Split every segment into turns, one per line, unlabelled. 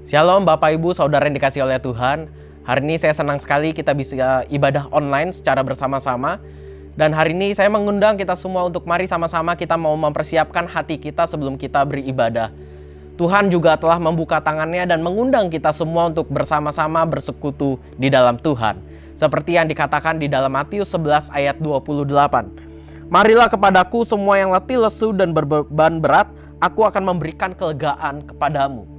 Shalom Bapak Ibu Saudara yang dikasihi oleh Tuhan. Hari ini saya senang sekali kita bisa ibadah online secara bersama-sama. Dan hari ini saya mengundang kita semua untuk mari sama-sama kita mau mempersiapkan hati kita sebelum kita beribadah. Tuhan juga telah membuka tangannya dan mengundang kita semua untuk bersama-sama bersekutu di dalam Tuhan. Seperti yang dikatakan di dalam Matius 11 ayat 28. Marilah kepadaku semua yang letih, lesu dan berbeban berat, aku akan memberikan kelegaan kepadamu.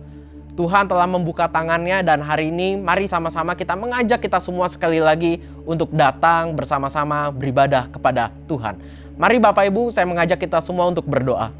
Tuhan telah membuka tangannya dan hari ini mari sama-sama kita mengajak kita semua sekali lagi untuk datang bersama-sama beribadah kepada Tuhan. Mari Bapak Ibu, saya mengajak kita semua untuk berdoa.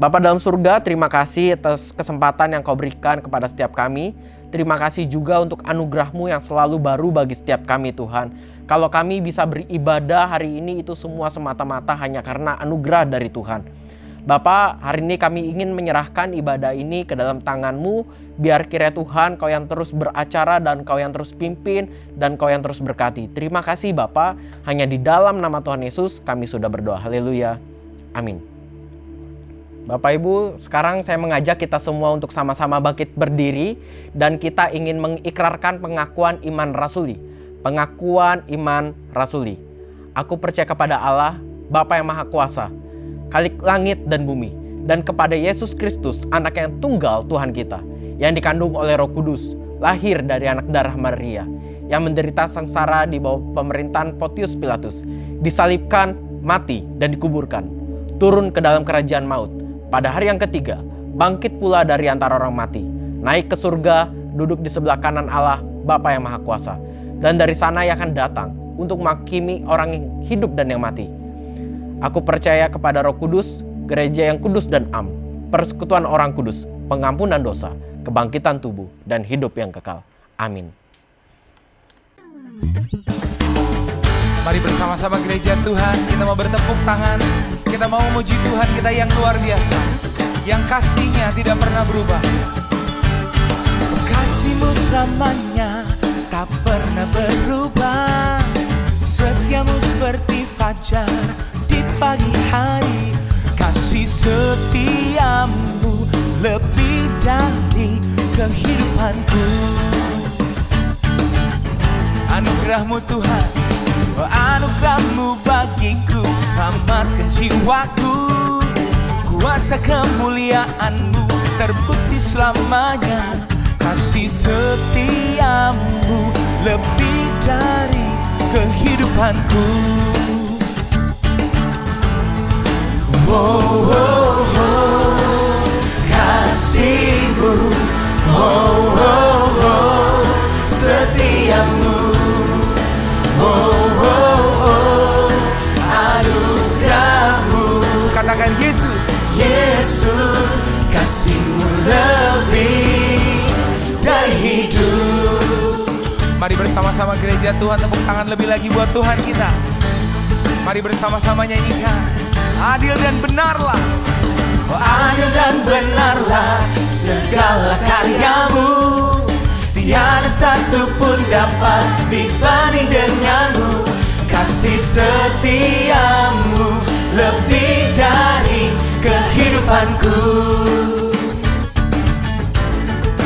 Bapa dalam surga, terima kasih atas kesempatan yang Kau berikan kepada setiap kami. Terima kasih juga untuk anugerah-Mu yang selalu baru bagi setiap kami Tuhan. Kalau kami bisa beribadah hari ini itu semua semata-mata hanya karena anugerah dari Tuhan. Bapa, hari ini kami ingin menyerahkan ibadah ini ke dalam tangan-Mu. Biar kiranya Tuhan Kau yang terus beracara dan Kau yang terus pimpin dan Kau yang terus berkati. Terima kasih Bapa, hanya di dalam nama Tuhan Yesus kami sudah berdoa. Haleluya. Amin. Bapak Ibu, sekarang saya mengajak kita semua untuk sama-sama bangkit berdiri. Dan kita ingin mengikrarkan pengakuan iman rasuli. Pengakuan iman rasuli. Aku percaya kepada Allah, Bapa yang Maha Kuasa, Khalik langit dan bumi, dan kepada Yesus Kristus, anak yang tunggal Tuhan kita, yang dikandung oleh Roh Kudus, lahir dari anak darah Maria, yang menderita sengsara di bawah pemerintahan Pontius Pilatus, disalibkan, mati, dan dikuburkan, turun ke dalam kerajaan maut, pada hari yang ketiga, bangkit pula dari antara orang mati, naik ke surga, duduk di sebelah kanan Allah, Bapa yang Maha Kuasa, dan dari sana Ia akan datang untuk menghakimi orang yang hidup dan yang mati. Aku percaya kepada Roh Kudus, gereja yang kudus dan am, persekutuan orang kudus, pengampunan dosa, kebangkitan tubuh, dan hidup yang kekal. Amin.
Mari bersama-sama gereja Tuhan, kita mau bertepuk tangan, kita mau memuji Tuhan kita yang luar biasa, yang kasih-Nya tidak pernah berubah. Kasih-Mu selamanya tak pernah berubah, setia-Mu seperti fajar di pagi hari, kasih setiamu lebih dari kehidupanku. Anugerah-Mu Tuhan, anugerah-Mu bagiku, selamatkan jiwaku. Kuasa kemuliaan-Mu terbukti selamanya, kasih setiamu lebih dari kehidupanku. Oh, oh, oh, kasih-Mu, oh, oh, oh, setiamu, oh, oh, oh, anugerah-Mu. Katakan Yesus, Yesus, kasih-Mu lebih dari hidup. Mari bersama-sama gereja Tuhan, tepuk tangan lebih lagi buat Tuhan kita. Mari bersama-sama nyanyikan. Adil dan benarlah, oh adil dan benarlah segala karya-Mu, tiada satu pun dapat dibanding denganmu. Kasih setiamu lebih dari kehidupanku.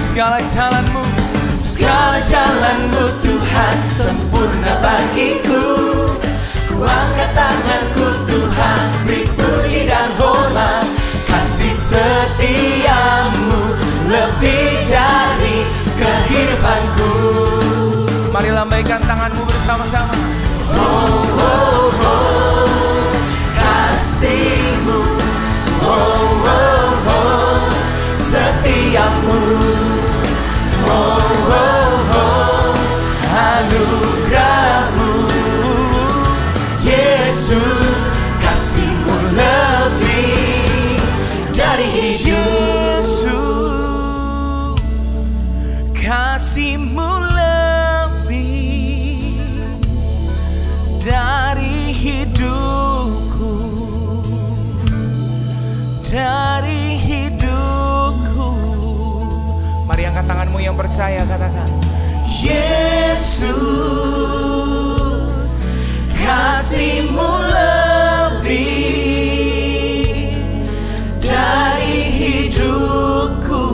Segala jalan-Mu Tuhan sempurna bagiku. Ku angkat tanganku Tuhan, beri puji dan hormat. Kasih setiamu lebih dari kehidupanku. Mari lambaikan tanganmu bersama-sama. Oh, oh, oh, kasih-Mu, oh, oh, oh, setiamu, oh, oh, oh, anugerah-Mu. Yesus, kasih-Mu lebih dari hidup. Yesus, kasih-Mu lebih dari hidupku, dari hidupku. Mari angkat tanganmu yang percaya, katakan Yesus, kasih-Mu lebih dari hidupku.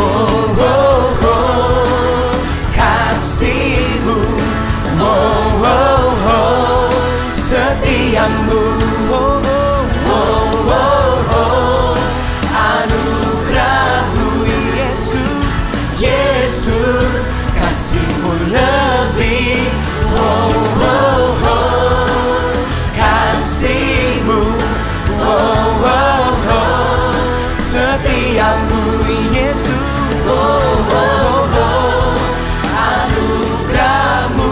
Oh, oh, oh, kasih-Mu, oh, oh, oh, setiamu, oh, oh, oh, oh, oh, anugerah-Mu Yesus, Yesus, kasih-Mu lebih, oh, oh, oh, kasih-Mu, oh, oh, oh, setiamu Yesus, oh, oh, oh, anugerah-Mu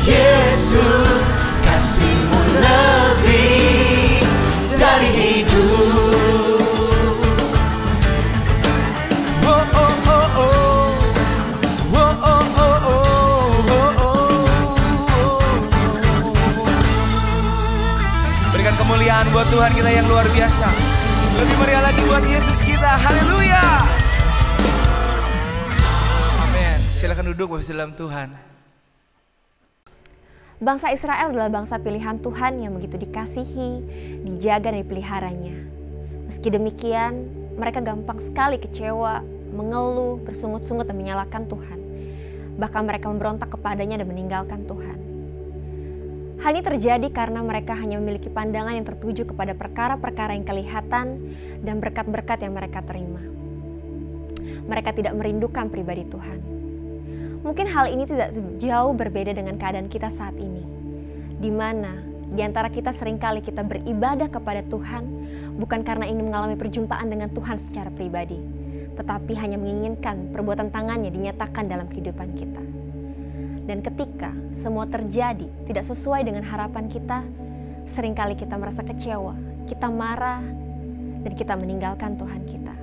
Yesus, kasih-Mu lebih dari hidup. Oh, oh, oh, oh. Oh, oh, oh, oh, oh, oh. Berikan kemuliaan buat Tuhan kita yang luar biasa. Lebih meriah lagi buat Yesus kita. Haleluya. Amin. Silakan duduk Bapak dalam Tuhan.
Bangsa Israel adalah bangsa pilihan Tuhan yang begitu dikasihi, dijaga dan dipeliharanya. Meski demikian, mereka gampang sekali kecewa, mengeluh, bersungut-sungut dan menyalahkan Tuhan. Bahkan mereka memberontak kepadanya dan meninggalkan Tuhan. Hal ini terjadi karena mereka hanya memiliki pandangan yang tertuju kepada perkara-perkara yang kelihatan dan berkat-berkat yang mereka terima. Mereka tidak merindukan pribadi Tuhan. Mungkin hal ini tidak jauh berbeda dengan keadaan kita saat ini, di mana di antara kita seringkali kita beribadah kepada Tuhan bukan karena ingin mengalami perjumpaan dengan Tuhan secara pribadi, tetapi hanya menginginkan perbuatan tangannya dinyatakan dalam kehidupan kita. Dan ketika semua terjadi tidak sesuai dengan harapan kita, seringkali kita merasa kecewa, kita marah, dan kita meninggalkan Tuhan kita.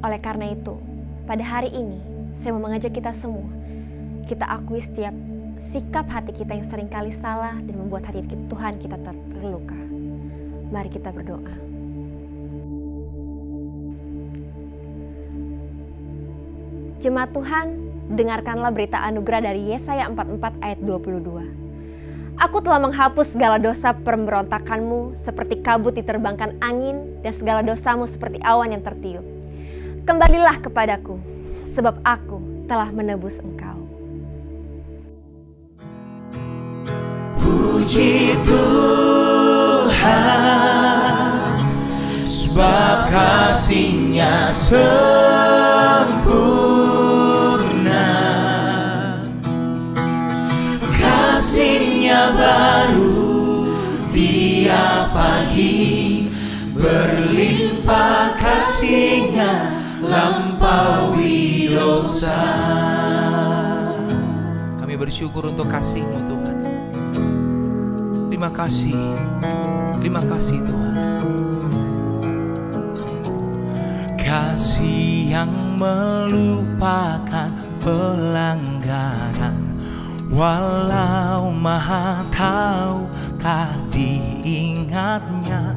Oleh karena itu, pada hari ini, saya mau mengajak kita semua, kita akui setiap sikap hati kita yang seringkali salah dan membuat hati Tuhan kita terluka. Mari kita berdoa. Jemaat Tuhan, dengarkanlah berita anugerah dari Yesaya 44 ayat 22. Aku telah menghapus segala dosa pemberontakanmu seperti kabut diterbangkan angin dan segala dosamu seperti awan yang tertiup. Kembalilah kepadaku, sebab aku telah menebus engkau.
Puji Tuhan, sebab kasih-Nya sempurna, kasih-Nya baru tiap pagi, berlimpah kasih-Nya lampaui dosa. Kami bersyukur untuk kasih-Mu Tuhan. Terima kasih Tuhan. Kasih yang melupakan pelanggaran, walau Maha tahu tak diingatnya.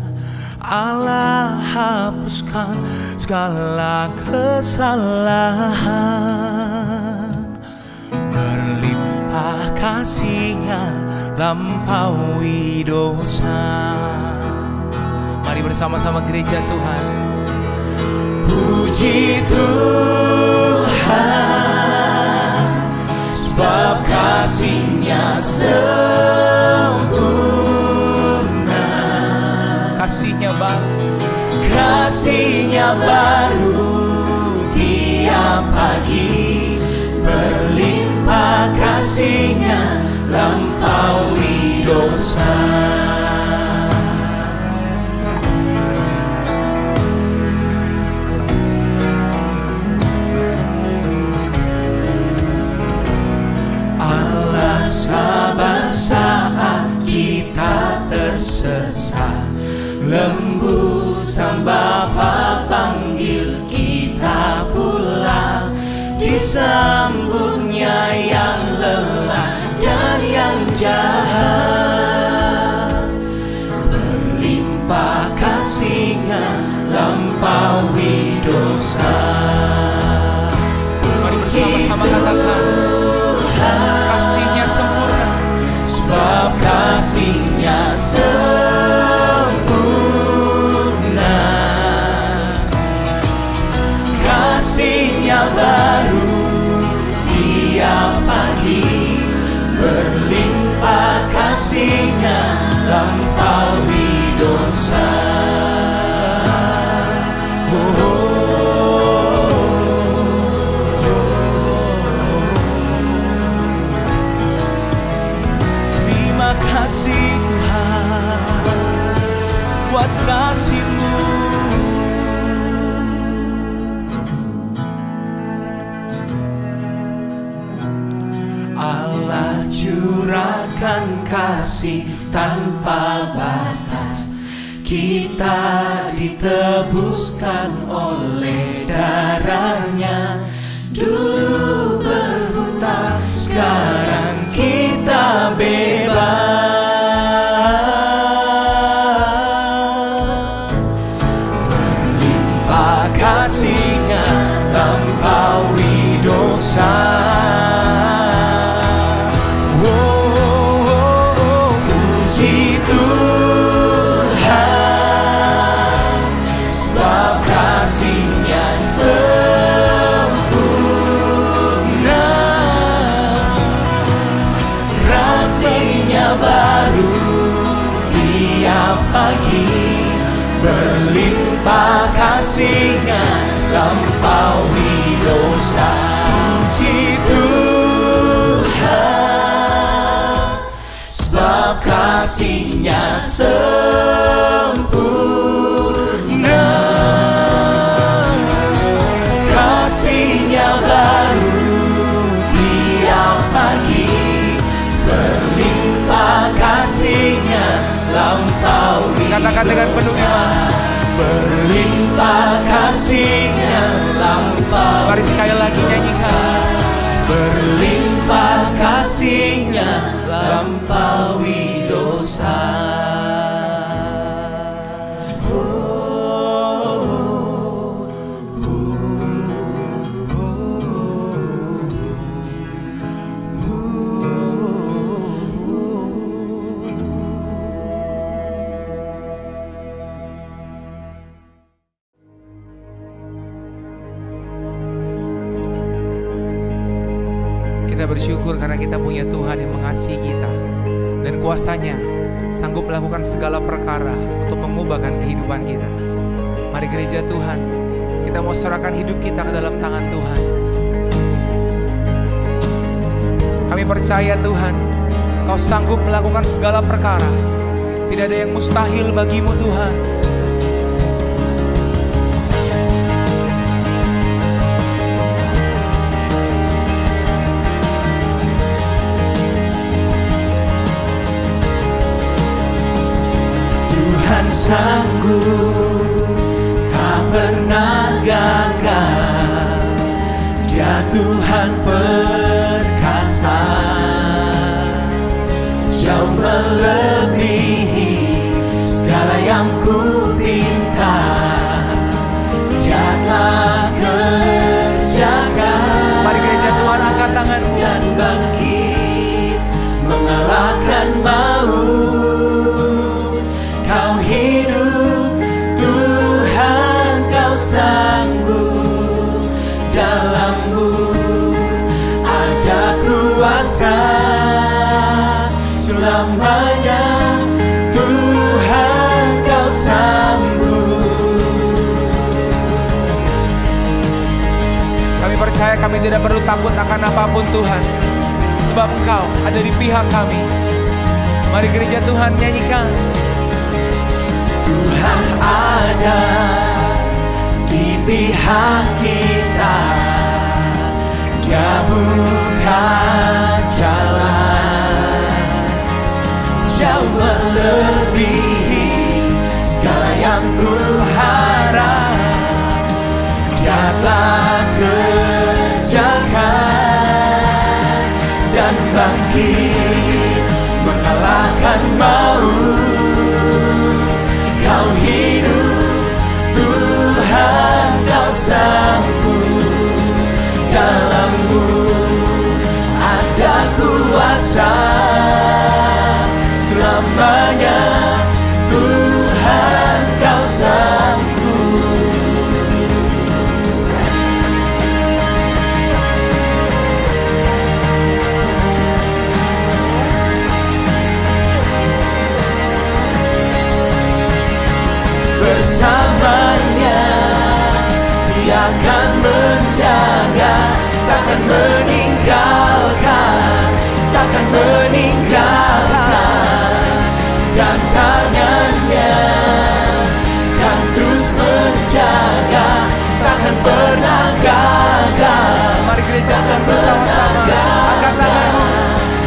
Allah hapuskan segala kesalahan, berlimpah kasih-Nya lampaui dosa. Mari bersama-sama gereja Tuhan. Puji Tuhan, sebab kasih-Nya sempurna, kasih-Nya baru tiap pagi, berlimpah kasih-Nya lampaui dosa. Allah sabar saat kita tersesat, lembut Sang Bapa panggil kita pulang, disambutnya yang lelah dan yang jahat, berlimpah kasih-Nya lampaui dosa. Mari bersama-sama katakan, kasih-Nya sempurna, sebab kasih-Nya sempurna, kasih-Nya baru tiap pagi, berlimpah kasih-Nya lampaui dosa. Terima kasih Tuhan buat kasih-Mu. Allah curahkan kasih tanpa batas, kita ditebuskan oleh darah-Nya. Dulu berhutang, sekarang kita bebas. Berlimpah kasih-Nya lampaui dosa. Puji Tuhan, sebab kasih-Nya sempurna. Kasih-Nya baru tiap pagi, berlimpah kasih-Nya lampaui dosa. Puji Tuhan, sebab kasih-Nya sempurna. Kasih-Nya baru tiap pagi, berlimpah kasih-Nya lampaui. Katakan dengan penuh iman. Berlimpah kasih-Nya lampaui. Mari sekali lagi nyanyikan. Berlimpah kasih-Nya lampaui dosa. Kita bersyukur karena kita punya Tuhan yang mengasihi kita, dan kuasa-Nya sanggup melakukan segala perkara untuk mengubahkan kehidupan kita. Mari gereja Tuhan, kita mau serahkan hidup kita ke dalam tangan Tuhan. Kami percaya Tuhan, Engkau sanggup melakukan segala perkara. Tidak ada yang mustahil bagi-Mu Tuhan. Sanggup, tak pernah gagal. Dia Tuhan perkasa, jauh melebihi segala yang ku pinta. Dia telah kerjakan. Mari gereja Tuhan, angkat tanganmu dan bangkit mengalahkan maut. Kau hidup, Tuhan, Kau sanggup. Dalam-Mu ada kuasa selamanya. Tuhan, Kau sanggup. Kami percaya kami tidak perlu takut akan apapun Tuhan, sebab Engkau ada di pihak kami. Mari gereja Tuhan nyanyikan. Tuhan ada di pihak kita, Dia buka jalan, jauh melebihi segala yang ku harap. Dia telah kerjakan dan bangkit mengalahkan maut. Kau hidup, Tuhan, Kau sanggup. Dalam-Mu ada kuasa selamanya. Tuhan, Kau sanggup.
akan menjaga, takkan meninggalkan, takkan meninggalkan, dan tangannya kan terus menjaga, takkan pernah gagal.
Mari gereja Tuhan bersama-sama angkat tanganmu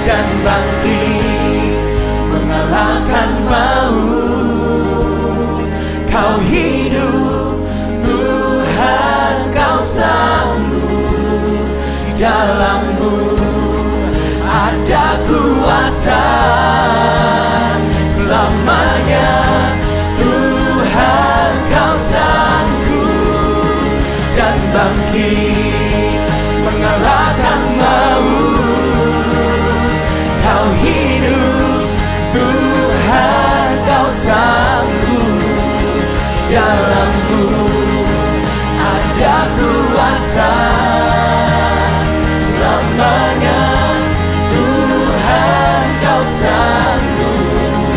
dan bangkit mengalahkan maut. Kau hidup Tuhan, kau sanggup, di dalammu ada kuasa selamanya. Tuhan, kau sanggup dan bangkit mengalahkan maut. Kau hidup Tuhan, kau sanggup, dalammu ada kuasa selamanya. Tuhan, kau sanggup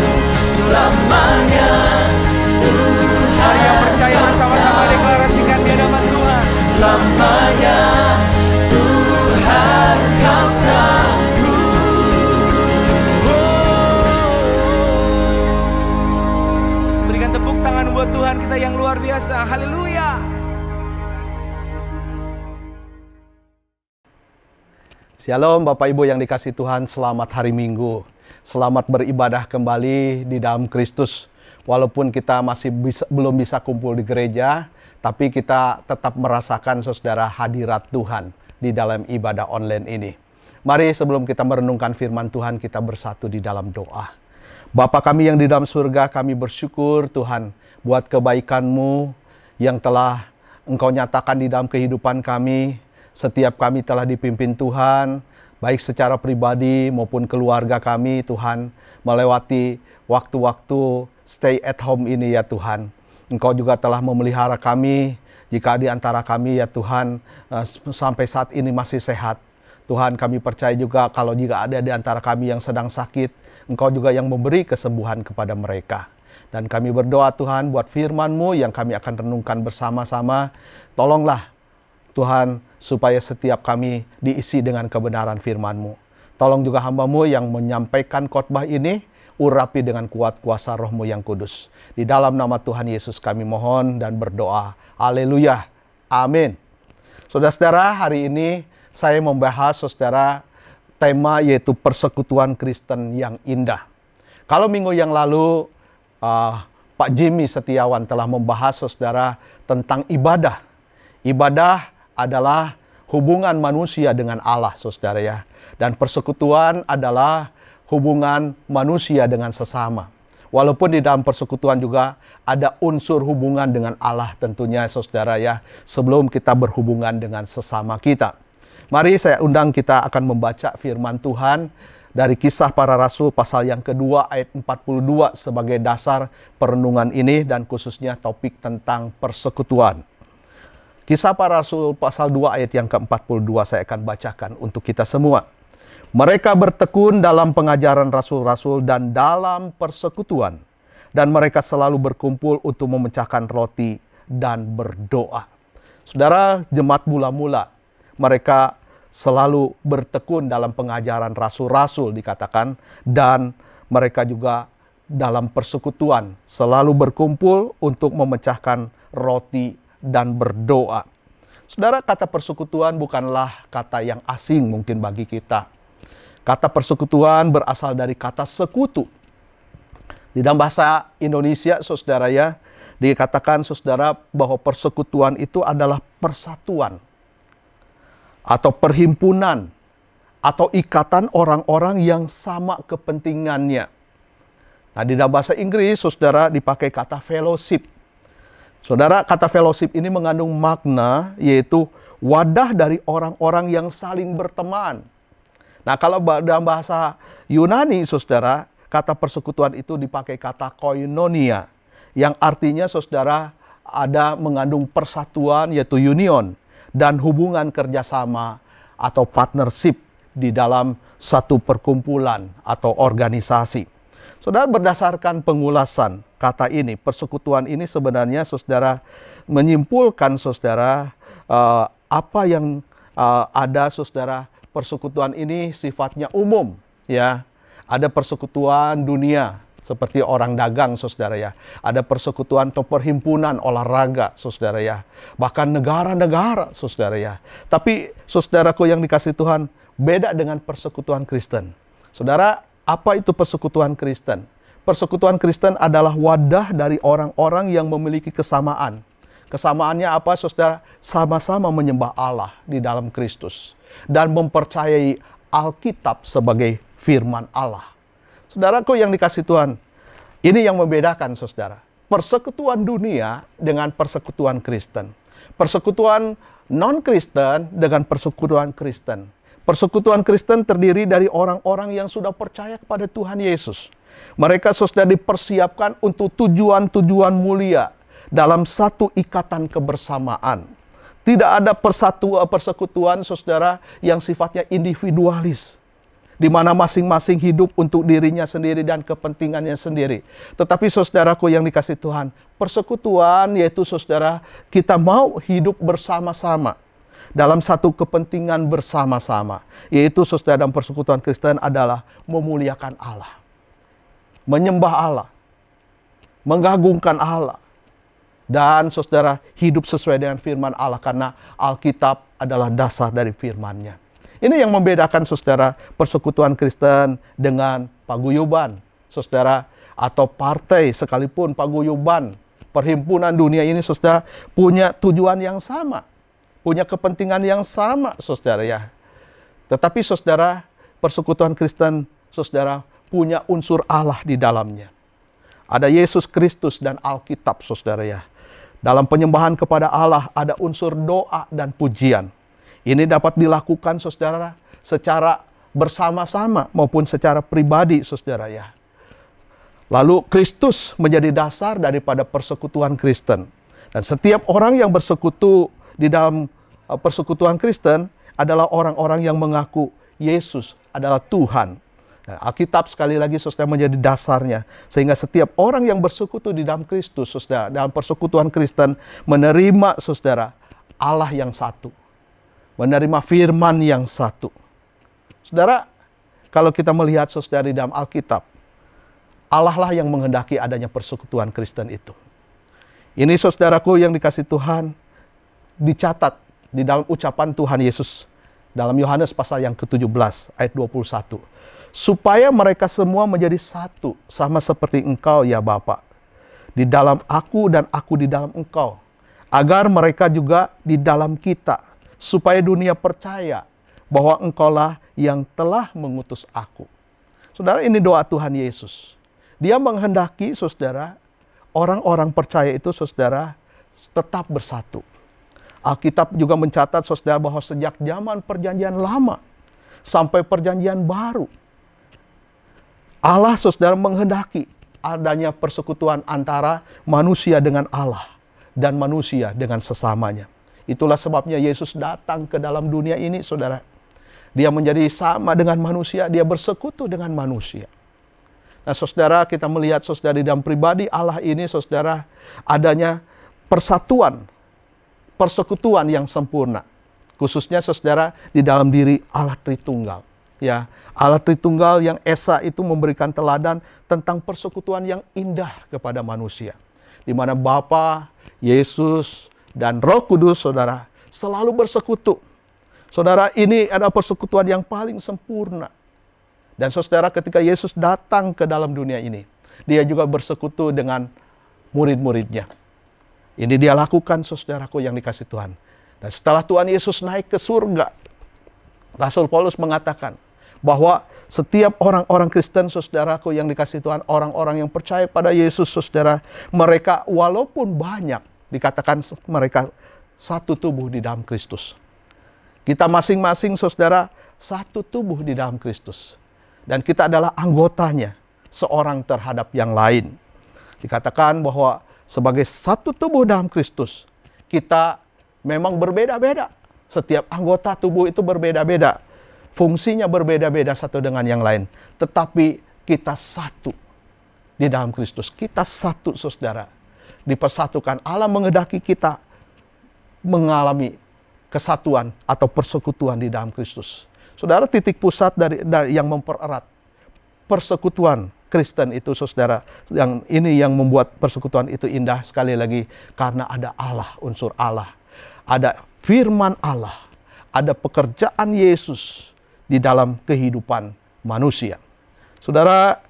selamanya.
Mari yang percaya bersama-sama deklarasikan di hadapan Tuhan.
Selamanya Tuhan, kau sanggup.
Berikan tepuk tangan buat Tuhan kita yang luar biasa. Haleluya.
Shalom Bapak Ibu yang dikasihi Tuhan, selamat hari Minggu. Selamat beribadah kembali di dalam Kristus. Walaupun kita masih belum bisa kumpul di gereja, tapi kita tetap merasakan saudara hadirat Tuhan di dalam ibadah online ini. Mari sebelum kita merenungkan firman Tuhan, kita bersatu di dalam doa. Bapa kami yang di dalam surga, kami bersyukur Tuhan buat kebaikan-Mu yang telah Engkau nyatakan di dalam kehidupan kami. Setiap kami telah dipimpin Tuhan, baik secara pribadi maupun keluarga kami Tuhan, melewati waktu-waktu stay at home ini ya Tuhan. Engkau juga telah memelihara kami, jika di antara kami ya Tuhan sampai saat ini masih sehat. Tuhan, kami percaya juga kalau jika ada di antara kami yang sedang sakit, Engkau juga yang memberi kesembuhan kepada mereka. Dan kami berdoa Tuhan buat firman-Mu yang kami akan renungkan bersama-sama. Tolonglah Tuhan, supaya setiap kami diisi dengan kebenaran firman-Mu. Tolong juga hamba-Mu yang menyampaikan khotbah ini, urapi dengan kuat kuasa Roh-Mu yang kudus. Di dalam nama Tuhan Yesus kami mohon dan berdoa. Haleluya. Amin. Saudara-saudara, hari ini saya membahas saudara tema yaitu persekutuan Kristen yang indah. Kalau minggu yang lalu Pak Jimmy Setiawan telah membahas saudara tentang ibadah. Ibadah adalah hubungan manusia dengan Allah, saudara ya. Dan persekutuan adalah hubungan manusia dengan sesama. Walaupun di dalam persekutuan juga ada unsur hubungan dengan Allah tentunya, saudara ya. Sebelum kita berhubungan dengan sesama kita. Mari saya undang kita akan membaca firman Tuhan dari Kisah Para Rasul pasal yang kedua ayat 42 sebagai dasar perenungan ini dan khususnya topik tentang persekutuan. Kisah Para Rasul pasal 2 ayat yang ke-42 saya akan bacakan untuk kita semua. Mereka bertekun dalam pengajaran rasul-rasul dan dalam persekutuan. Dan mereka selalu berkumpul untuk memecahkan roti dan berdoa. Saudara, jemaat mula-mula, mereka selalu bertekun dalam pengajaran rasul-rasul dikatakan. Dan mereka juga dalam persekutuan selalu berkumpul untuk memecahkan roti dan berdoa. Saudara, kata persekutuan bukanlah kata yang asing mungkin bagi kita. Kata persekutuan berasal dari kata sekutu. Di dalam bahasa Indonesia, saudara ya, dikatakan saudara bahwa persekutuan itu adalah persatuan atau perhimpunan atau ikatan orang-orang yang sama kepentingannya. Nah, di dalam bahasa Inggris, saudara, dipakai kata fellowship. Saudara, kata fellowship ini mengandung makna yaitu wadah dari orang-orang yang saling berteman. Nah, kalau dalam bahasa Yunani, saudara, kata persekutuan itu dipakai kata koinonia, yang artinya, saudara, ada mengandung persatuan yaitu union dan hubungan kerjasama atau partnership di dalam satu perkumpulan atau organisasi. Saudara, berdasarkan pengulasan kata ini, persekutuan ini sebenarnya saudara menyimpulkan saudara apa yang ada, saudara, persekutuan ini sifatnya umum, ya. Ada persekutuan dunia seperti orang dagang, saudara ya. Ada persekutuan atau perhimpunan olahraga, saudara ya. Bahkan negara-negara, saudara ya. Tapi saudaraku yang dikasihi Tuhan, beda dengan persekutuan Kristen. Saudara, apa itu persekutuan Kristen? Persekutuan Kristen adalah wadah dari orang-orang yang memiliki kesamaan. Kesamaannya apa, saudara? Sama-sama menyembah Allah di dalam Kristus dan mempercayai Alkitab sebagai firman Allah. Saudaraku yang dikasihi Tuhan, ini yang membedakan, saudara. Persekutuan dunia dengan persekutuan Kristen. Persekutuan non-Kristen dengan persekutuan Kristen. Persekutuan Kristen terdiri dari orang-orang yang sudah percaya kepada Tuhan Yesus. Mereka, saudara, dipersiapkan untuk tujuan-tujuan mulia dalam satu ikatan kebersamaan. Tidak ada persekutuan, saudara, yang sifatnya individualis, di mana masing-masing hidup untuk dirinya sendiri dan kepentingannya sendiri. Tetapi saudaraku yang dikasihi Tuhan, persekutuan yaitu, saudara, kita mau hidup bersama-sama dalam satu kepentingan bersama-sama. Yaitu, saudara, dalam persekutuan Kristen adalah memuliakan Allah, menyembah Allah, mengagungkan Allah, dan saudara hidup sesuai dengan firman Allah, karena Alkitab adalah dasar dari firman-Nya. Ini yang membedakan, saudara, persekutuan Kristen dengan paguyuban, saudara, atau partai sekalipun. Paguyuban, perhimpunan dunia ini, saudara, punya tujuan yang sama, punya kepentingan yang sama, saudara ya. Tetapi, saudara, persekutuan Kristen, saudara, punya unsur Allah di dalamnya. Ada Yesus Kristus dan Alkitab, saudara ya. Dalam penyembahan kepada Allah ada unsur doa dan pujian. Ini dapat dilakukan, saudara, secara bersama-sama maupun secara pribadi, saudara ya. Lalu Kristus menjadi dasar daripada persekutuan Kristen. Dan setiap orang yang bersekutu di dalam persekutuan Kristen adalah orang-orang yang mengaku Yesus adalah Tuhan. Alkitab sekali lagi, saudara, menjadi dasarnya. Sehingga setiap orang yang bersekutu di dalam Kristus, saudara, dalam persekutuan Kristen, menerima, saudara, Allah yang satu. Menerima firman yang satu. Saudara, kalau kita melihat, saudara, di dalam Alkitab, Allah lah yang menghendaki adanya persekutuan Kristen itu. Ini, saudaraku yang dikasihi Tuhan, dicatat di dalam ucapan Tuhan Yesus dalam Yohanes pasal yang ke-17 ayat 21. Supaya mereka semua menjadi satu, sama seperti Engkau, ya Bapa, di dalam aku dan aku di dalam Engkau, agar mereka juga di dalam kita, supaya dunia percaya bahwa Engkaulah yang telah mengutus aku. Saudara, ini doa Tuhan Yesus. Dia menghendaki, saudara, orang-orang percaya itu, saudara, tetap bersatu. Alkitab juga mencatat, saudara, bahwa sejak zaman perjanjian lama sampai perjanjian baru, Allah, saudara, menghendaki adanya persekutuan antara manusia dengan Allah dan manusia dengan sesamanya. Itulah sebabnya Yesus datang ke dalam dunia ini, saudara. Dia menjadi sama dengan manusia, dia bersekutu dengan manusia. Nah, saudara, kita melihat, saudara, di dalam pribadi Allah ini, saudara, adanya persatuan, persekutuan yang sempurna. Khususnya, saudara, di dalam diri Allah Tritunggal. Ya, Allah Tritunggal yang Esa itu memberikan teladan tentang persekutuan yang indah kepada manusia. Di mana Bapa, Yesus, dan Roh Kudus, saudara, selalu bersekutu. Saudara, ini adalah persekutuan yang paling sempurna. Dan saudara, ketika Yesus datang ke dalam dunia ini, dia juga bersekutu dengan murid-muridnya. Ini dia lakukan, saudaraku yang dikasihi Tuhan. Dan setelah Tuhan Yesus naik ke surga, Rasul Paulus mengatakan bahwa setiap orang-orang Kristen, saudaraku yang dikasihi Tuhan, orang-orang yang percaya pada Yesus, saudara, mereka walaupun banyak, dikatakan mereka satu tubuh di dalam Kristus. Kita masing-masing, saudara, satu tubuh di dalam Kristus. Dan kita adalah anggotanya, seorang terhadap yang lain. Dikatakan bahwa sebagai satu tubuh dalam Kristus, kita memang berbeda-beda. Setiap anggota tubuh itu berbeda-beda. Fungsinya berbeda-beda satu dengan yang lain. Tetapi kita satu di dalam Kristus. Kita satu, saudara. Dipersatukan. Allah menghendaki kita mengalami kesatuan atau persekutuan di dalam Kristus. Saudara, titik pusat dari yang mempererat persekutuan Kristen itu, saudara, yang membuat persekutuan itu indah sekali lagi karena ada Allah, unsur Allah, ada firman Allah, ada pekerjaan Yesus di dalam kehidupan manusia. Saudara,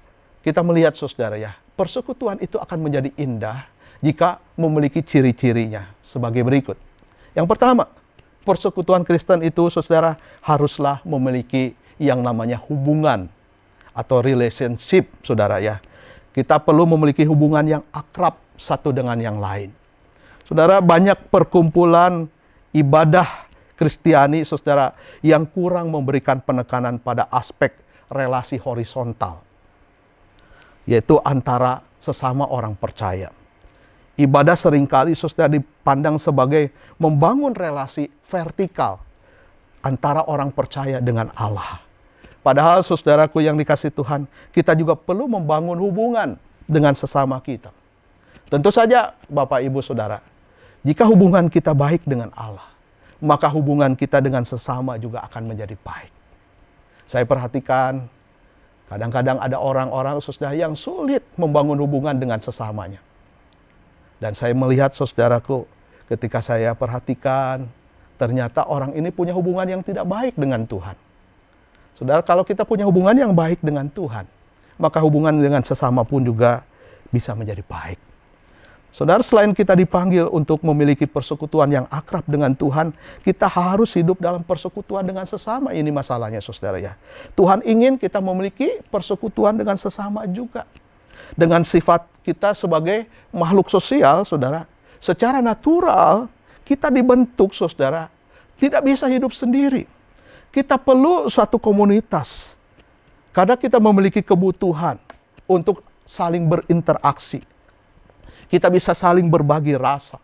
kita melihat, saudara, ya, persekutuan itu akan menjadi indah jika memiliki ciri-cirinya sebagai berikut. Yang pertama, persekutuan Kristen itu, saudara, haruslah memiliki yang namanya hubungan atau relationship, saudara, ya. Kita perlu memiliki hubungan yang akrab satu dengan yang lain. Saudara, banyak perkumpulan ibadah Kristiani, saudara, yang kurang memberikan penekanan pada aspek relasi horizontal, yaitu antara sesama orang percaya. Ibadah seringkali, saudara, dipandang sebagai membangun relasi vertikal antara orang percaya dengan Allah. Padahal, saudaraku yang dikasihi Tuhan, kita juga perlu membangun hubungan dengan sesama kita. Tentu saja, Bapak, Ibu, Saudara, jika hubungan kita baik dengan Allah, maka hubungan kita dengan sesama juga akan menjadi baik. Saya perhatikan, kadang-kadang ada orang-orang, saudara, yang sulit membangun hubungan dengan sesamanya. Dan saya melihat, saudaraku, ketika saya perhatikan, ternyata orang ini punya hubungan yang tidak baik dengan Tuhan. Saudara, kalau kita punya hubungan yang baik dengan Tuhan, maka hubungan dengan sesama pun juga bisa menjadi baik. Saudara, selain kita dipanggil untuk memiliki persekutuan yang akrab dengan Tuhan, kita harus hidup dalam persekutuan dengan sesama. Ini masalahnya, saudara, ya. Tuhan ingin kita memiliki persekutuan dengan sesama juga. Dengan sifat kita sebagai makhluk sosial, saudara, secara natural kita dibentuk, saudara, tidak bisa hidup sendiri. Kita perlu suatu komunitas. Karena kita memiliki kebutuhan untuk saling berinteraksi. Kita bisa saling berbagi rasa.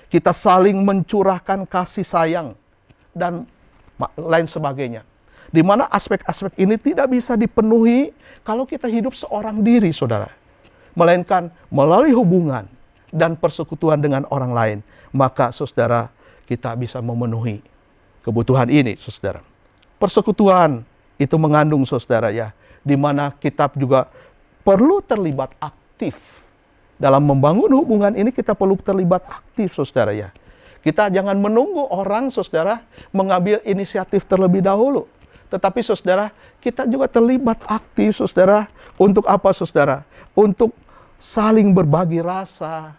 Kita saling mencurahkan kasih sayang dan lain sebagainya. Di mana aspek-aspek ini tidak bisa dipenuhi kalau kita hidup seorang diri, saudara. Melainkan melalui hubungan dan persekutuan dengan orang lain, maka, saudara, kita bisa memenuhi kebutuhan ini, saudara. Persekutuan itu mengandung, saudara, ya, di mana kita juga perlu terlibat aktif. Dalam membangun hubungan ini kita perlu terlibat aktif, saudara, ya. Kita jangan menunggu orang, saudara, mengambil inisiatif terlebih dahulu. Tetapi, saudara, kita juga terlibat aktif, saudara. Untuk apa, saudara? Untuk saling berbagi rasa,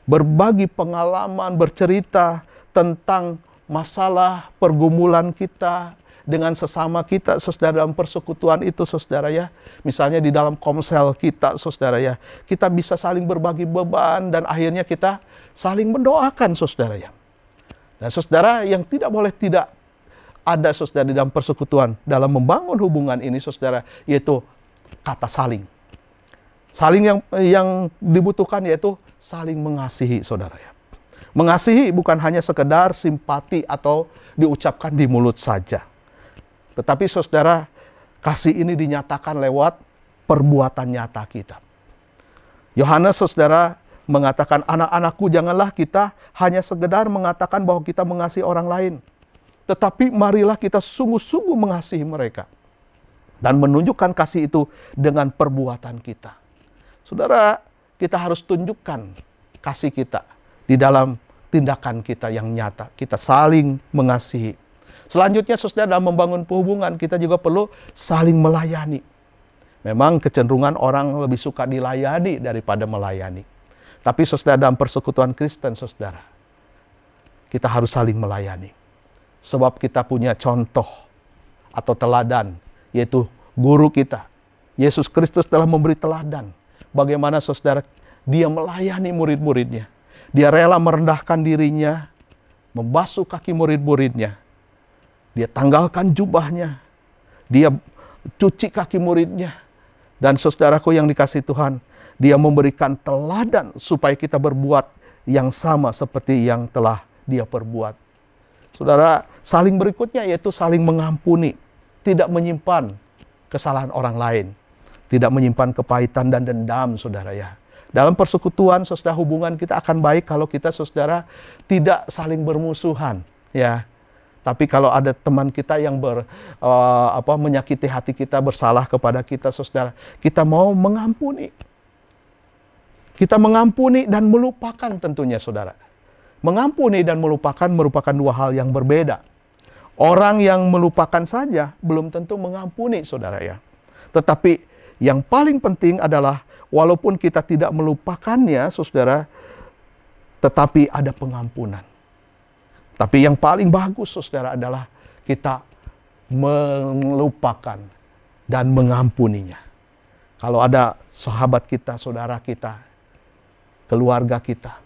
berbagi pengalaman, bercerita tentang masalah pergumulan kita dengan sesama kita, saudara, dalam persekutuan itu, saudara, ya. Misalnya di dalam komsel kita, saudara, ya. Kita bisa saling berbagi beban dan akhirnya kita saling mendoakan, saudara, ya. Dan, saudara, yang tidak boleh tidak ada, saudara, di dalam persekutuan, dalam membangun hubungan ini, saudara, yaitu kata saling. Saling yang dibutuhkan yaitu saling mengasihi, saudara, ya. Mengasihi bukan hanya sekedar simpati atau diucapkan di mulut saja. Tetapi, saudara, kasih ini dinyatakan lewat perbuatan nyata kita. Yohanes, saudara, mengatakan, anak-anakku, janganlah kita hanya sekedar mengatakan bahwa kita mengasihi orang lain. Tetapi marilah kita sungguh-sungguh mengasihi mereka. Dan menunjukkan kasih itu dengan perbuatan kita. Saudara, kita harus tunjukkan kasih kita di dalam tindakan kita yang nyata. Kita saling mengasihi. Selanjutnya, saudara, dalam membangun hubungan, kita juga perlu saling melayani. Memang kecenderungan orang lebih suka dilayani daripada melayani. Tapi, saudara, dalam persekutuan Kristen, saudara, kita harus saling melayani. Sebab kita punya contoh atau teladan, yaitu guru kita. Yesus Kristus telah memberi teladan. Bagaimana, saudara, dia melayani murid-muridnya. Dia rela merendahkan dirinya, membasuh kaki murid-muridnya. Dia tanggalkan jubahnya. Dia cuci kaki muridnya. Dan, saudaraku yang dikasihi Tuhan, dia memberikan teladan supaya kita berbuat yang sama seperti yang telah dia perbuat. Saudara, saling berikutnya yaitu saling mengampuni. Tidak menyimpan kesalahan orang lain. Tidak menyimpan kepahitan dan dendam, saudara, ya. Dalam persekutuan, saudara, hubungan kita akan baik kalau kita, saudara, tidak saling bermusuhan, ya. Tapi kalau ada teman kita yang menyakiti hati kita, bersalah kepada kita, saudara, kita mau mengampuni. Kita mengampuni dan melupakan tentunya, saudara. Mengampuni dan melupakan merupakan dua hal yang berbeda. Orang yang melupakan saja belum tentu mengampuni, saudara ya. Tetapi yang paling penting adalah walaupun kita tidak melupakannya, saudara, tetapi ada pengampunan. Tapi yang paling bagus, saudara, adalah kita melupakan dan mengampuninya. Kalau ada sahabat kita, saudara kita, keluarga kita,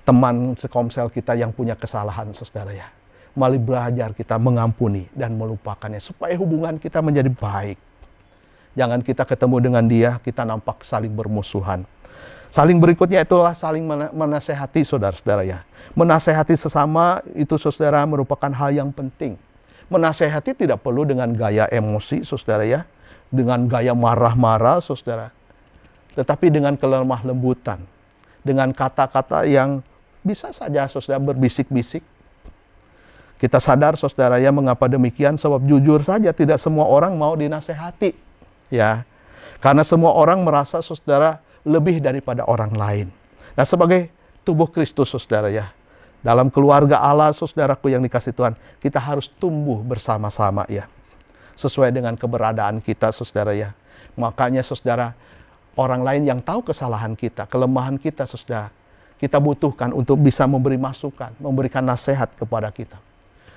teman sekomsel kita yang punya kesalahan, saudara ya, mari belajar kita mengampuni dan melupakannya supaya hubungan kita menjadi baik. Jangan kita ketemu dengan dia, kita nampak saling bermusuhan. Saling berikutnya itulah saling menasehati, saudara-saudara ya. Menasehati sesama itu, saudara, merupakan hal yang penting. Menasehati tidak perlu dengan gaya emosi, saudara ya. Dengan gaya marah-marah, saudara. Tetapi dengan kelemah lembutan. Dengan kata-kata yang bisa saja, saudara, berbisik-bisik. Kita sadar, saudara ya, mengapa demikian? Sebab jujur saja tidak semua orang mau dinasehati. Ya. Karena semua orang merasa, saudara, lebih daripada orang lain. Nah, sebagai tubuh Kristus, saudara ya, dalam keluarga Allah, saudaraku yang dikasih Tuhan, kita harus tumbuh bersama-sama ya, sesuai dengan keberadaan kita, saudara ya. Makanya, saudara, orang lain yang tahu kesalahan kita, kelemahan kita, saudara, kita butuhkan untuk bisa memberi masukan, memberikan nasihat kepada kita.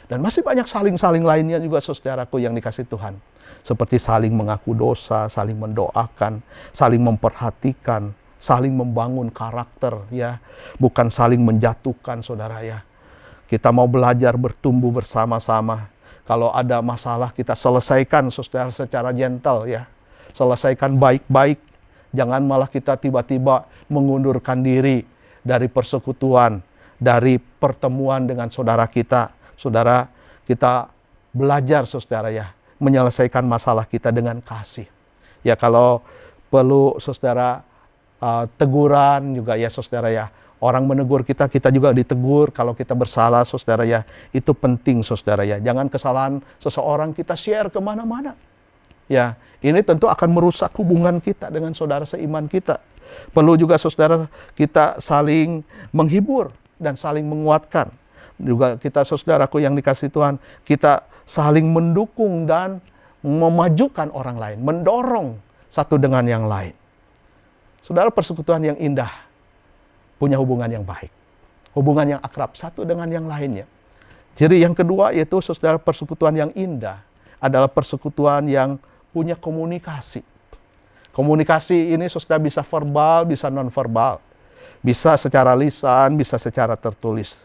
Dan masih banyak saling-saling lainnya juga, saudaraku yang dikasih Tuhan. Seperti saling mengaku dosa, saling mendoakan, saling memperhatikan, saling membangun karakter ya, bukan saling menjatuhkan, saudara ya. Kita mau belajar bertumbuh bersama-sama. Kalau ada masalah kita selesaikan, saudara, secara gentle ya. Selesaikan baik-baik. Jangan malah kita tiba-tiba mengundurkan diri dari persekutuan, dari pertemuan dengan saudara kita. Saudara, kita belajar, saudara ya, menyelesaikan masalah kita dengan kasih. Ya, kalau perlu, saudara, teguran juga ya, saudara ya. Orang menegur kita, kita juga ditegur. Kalau kita bersalah, saudara ya, itu penting, saudara ya. Jangan kesalahan seseorang kita share kemana-mana. Ya, ini tentu akan merusak hubungan kita dengan saudara seiman kita. Perlu juga, saudara, kita saling menghibur dan saling menguatkan. Juga kita, saudaraku yang dikasih Tuhan, kita saling mendukung dan memajukan orang lain, mendorong satu dengan yang lain. Saudara, persekutuan yang indah punya hubungan yang baik, hubungan yang akrab satu dengan yang lainnya. Jadi yang kedua yaitu, saudara, persekutuan yang indah adalah persekutuan yang punya komunikasi. Komunikasi ini, saudara, bisa verbal, bisa non-verbal, bisa secara lisan, bisa secara tertulis.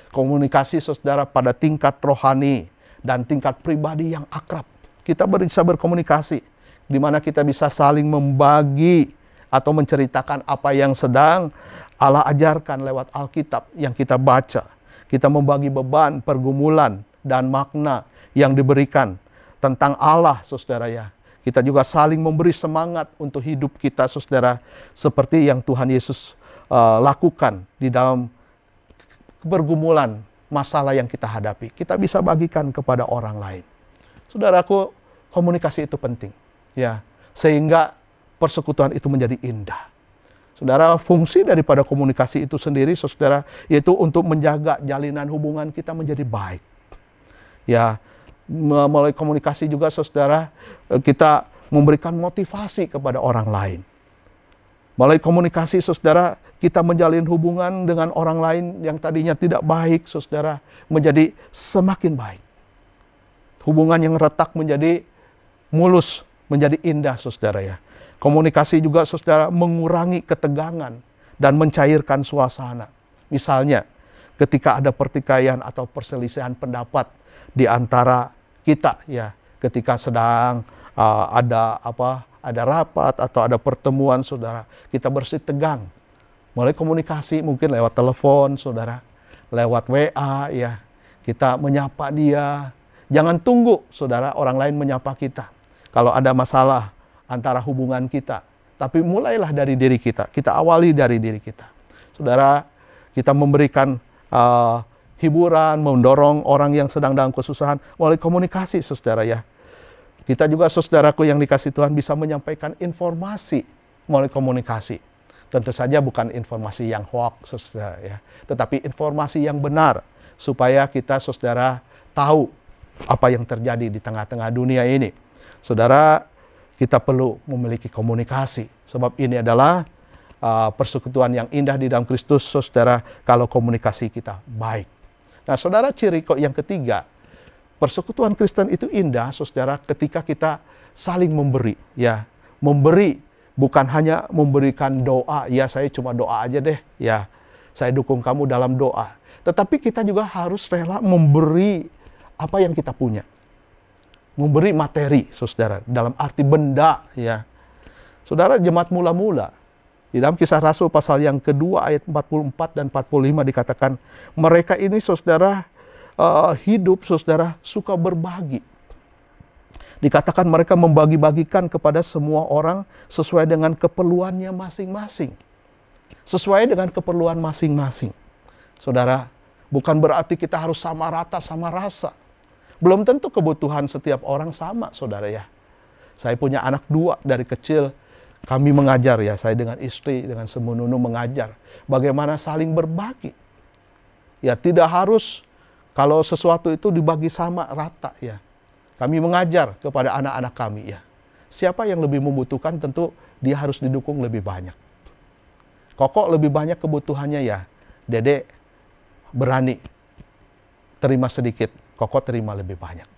Komunikasi, saudara, pada tingkat rohani dan tingkat pribadi yang akrab. Kita bisa berkomunikasi, di mana kita bisa saling membagi atau menceritakan apa yang sedang Allah ajarkan lewat Alkitab yang kita baca. Kita membagi beban, pergumulan, dan makna yang diberikan tentang Allah, saudara ya. Kita juga saling memberi semangat untuk hidup kita, saudara, seperti yang Tuhan Yesus lakukan di dalam pergumulan masalah yang kita hadapi. Kita bisa bagikan kepada orang lain. Saudaraku, komunikasi itu penting ya, sehingga persekutuan itu menjadi indah. Saudara, fungsi daripada komunikasi itu sendiri, saudara, yaitu untuk menjaga jalinan hubungan kita menjadi baik. Ya, melalui komunikasi juga, saudara, kita memberikan motivasi kepada orang lain. Melalui komunikasi, saudara, kita menjalin hubungan dengan orang lain yang tadinya tidak baik, saudara, menjadi semakin baik. Hubungan yang retak menjadi mulus, menjadi indah, saudara ya. Komunikasi juga, saudara, mengurangi ketegangan dan mencairkan suasana. Misalnya, ketika ada pertikaian atau perselisihan pendapat di antara kita, ya, ketika sedang ada rapat atau ada pertemuan, saudara, kita bersih tegang. Mulai komunikasi mungkin lewat telepon, saudara, lewat WA, ya, kita menyapa dia. Jangan tunggu, saudara, orang lain menyapa kita. Kalau ada masalah antara hubungan kita, tapi mulailah dari diri kita. Kita awali dari diri kita. Saudara, kita memberikan hiburan, mendorong orang yang sedang dalam kesusahan melalui komunikasi, saudara ya. Kita juga, saudaraku yang dikasih Tuhan, bisa menyampaikan informasi melalui komunikasi. Tentu saja bukan informasi yang hoax, saudara ya, tetapi informasi yang benar supaya kita, saudara, tahu apa yang terjadi di tengah-tengah dunia ini. Saudara, kita perlu memiliki komunikasi, sebab ini adalah persekutuan yang indah di dalam Kristus, saudara, kalau komunikasi kita baik. Nah, saudara, ciri yang ketiga, persekutuan Kristen itu indah, saudara, ketika kita saling memberi, ya. Memberi bukan hanya memberikan doa, ya saya cuma doa aja deh, ya. Saya dukung kamu dalam doa. Tetapi kita juga harus rela memberi apa yang kita punya. Memberi materi, saudara, dalam arti benda, ya. Saudara, jemaat mula-mula, di dalam Kisah Rasul pasal yang kedua ayat 44 dan 45 dikatakan, mereka ini, saudara, hidup, saudara, suka berbagi. Dikatakan mereka membagi-bagikan kepada semua orang sesuai dengan keperluannya masing-masing. Sesuai dengan keperluan masing-masing. Saudara, bukan berarti kita harus sama rata, sama rasa. Belum tentu kebutuhan setiap orang sama, saudara ya. Saya punya anak 2 dari kecil. Kami mengajar ya, saya dengan istri, dengan Semununu mengajar. Bagaimana saling berbagi. Ya, tidak harus kalau sesuatu itu dibagi sama rata ya. Kami mengajar kepada anak-anak kami ya. Siapa yang lebih membutuhkan tentu dia harus didukung lebih banyak. Koko lebih banyak kebutuhannya ya. Dede berani terima sedikit, Koko terima lebih banyak.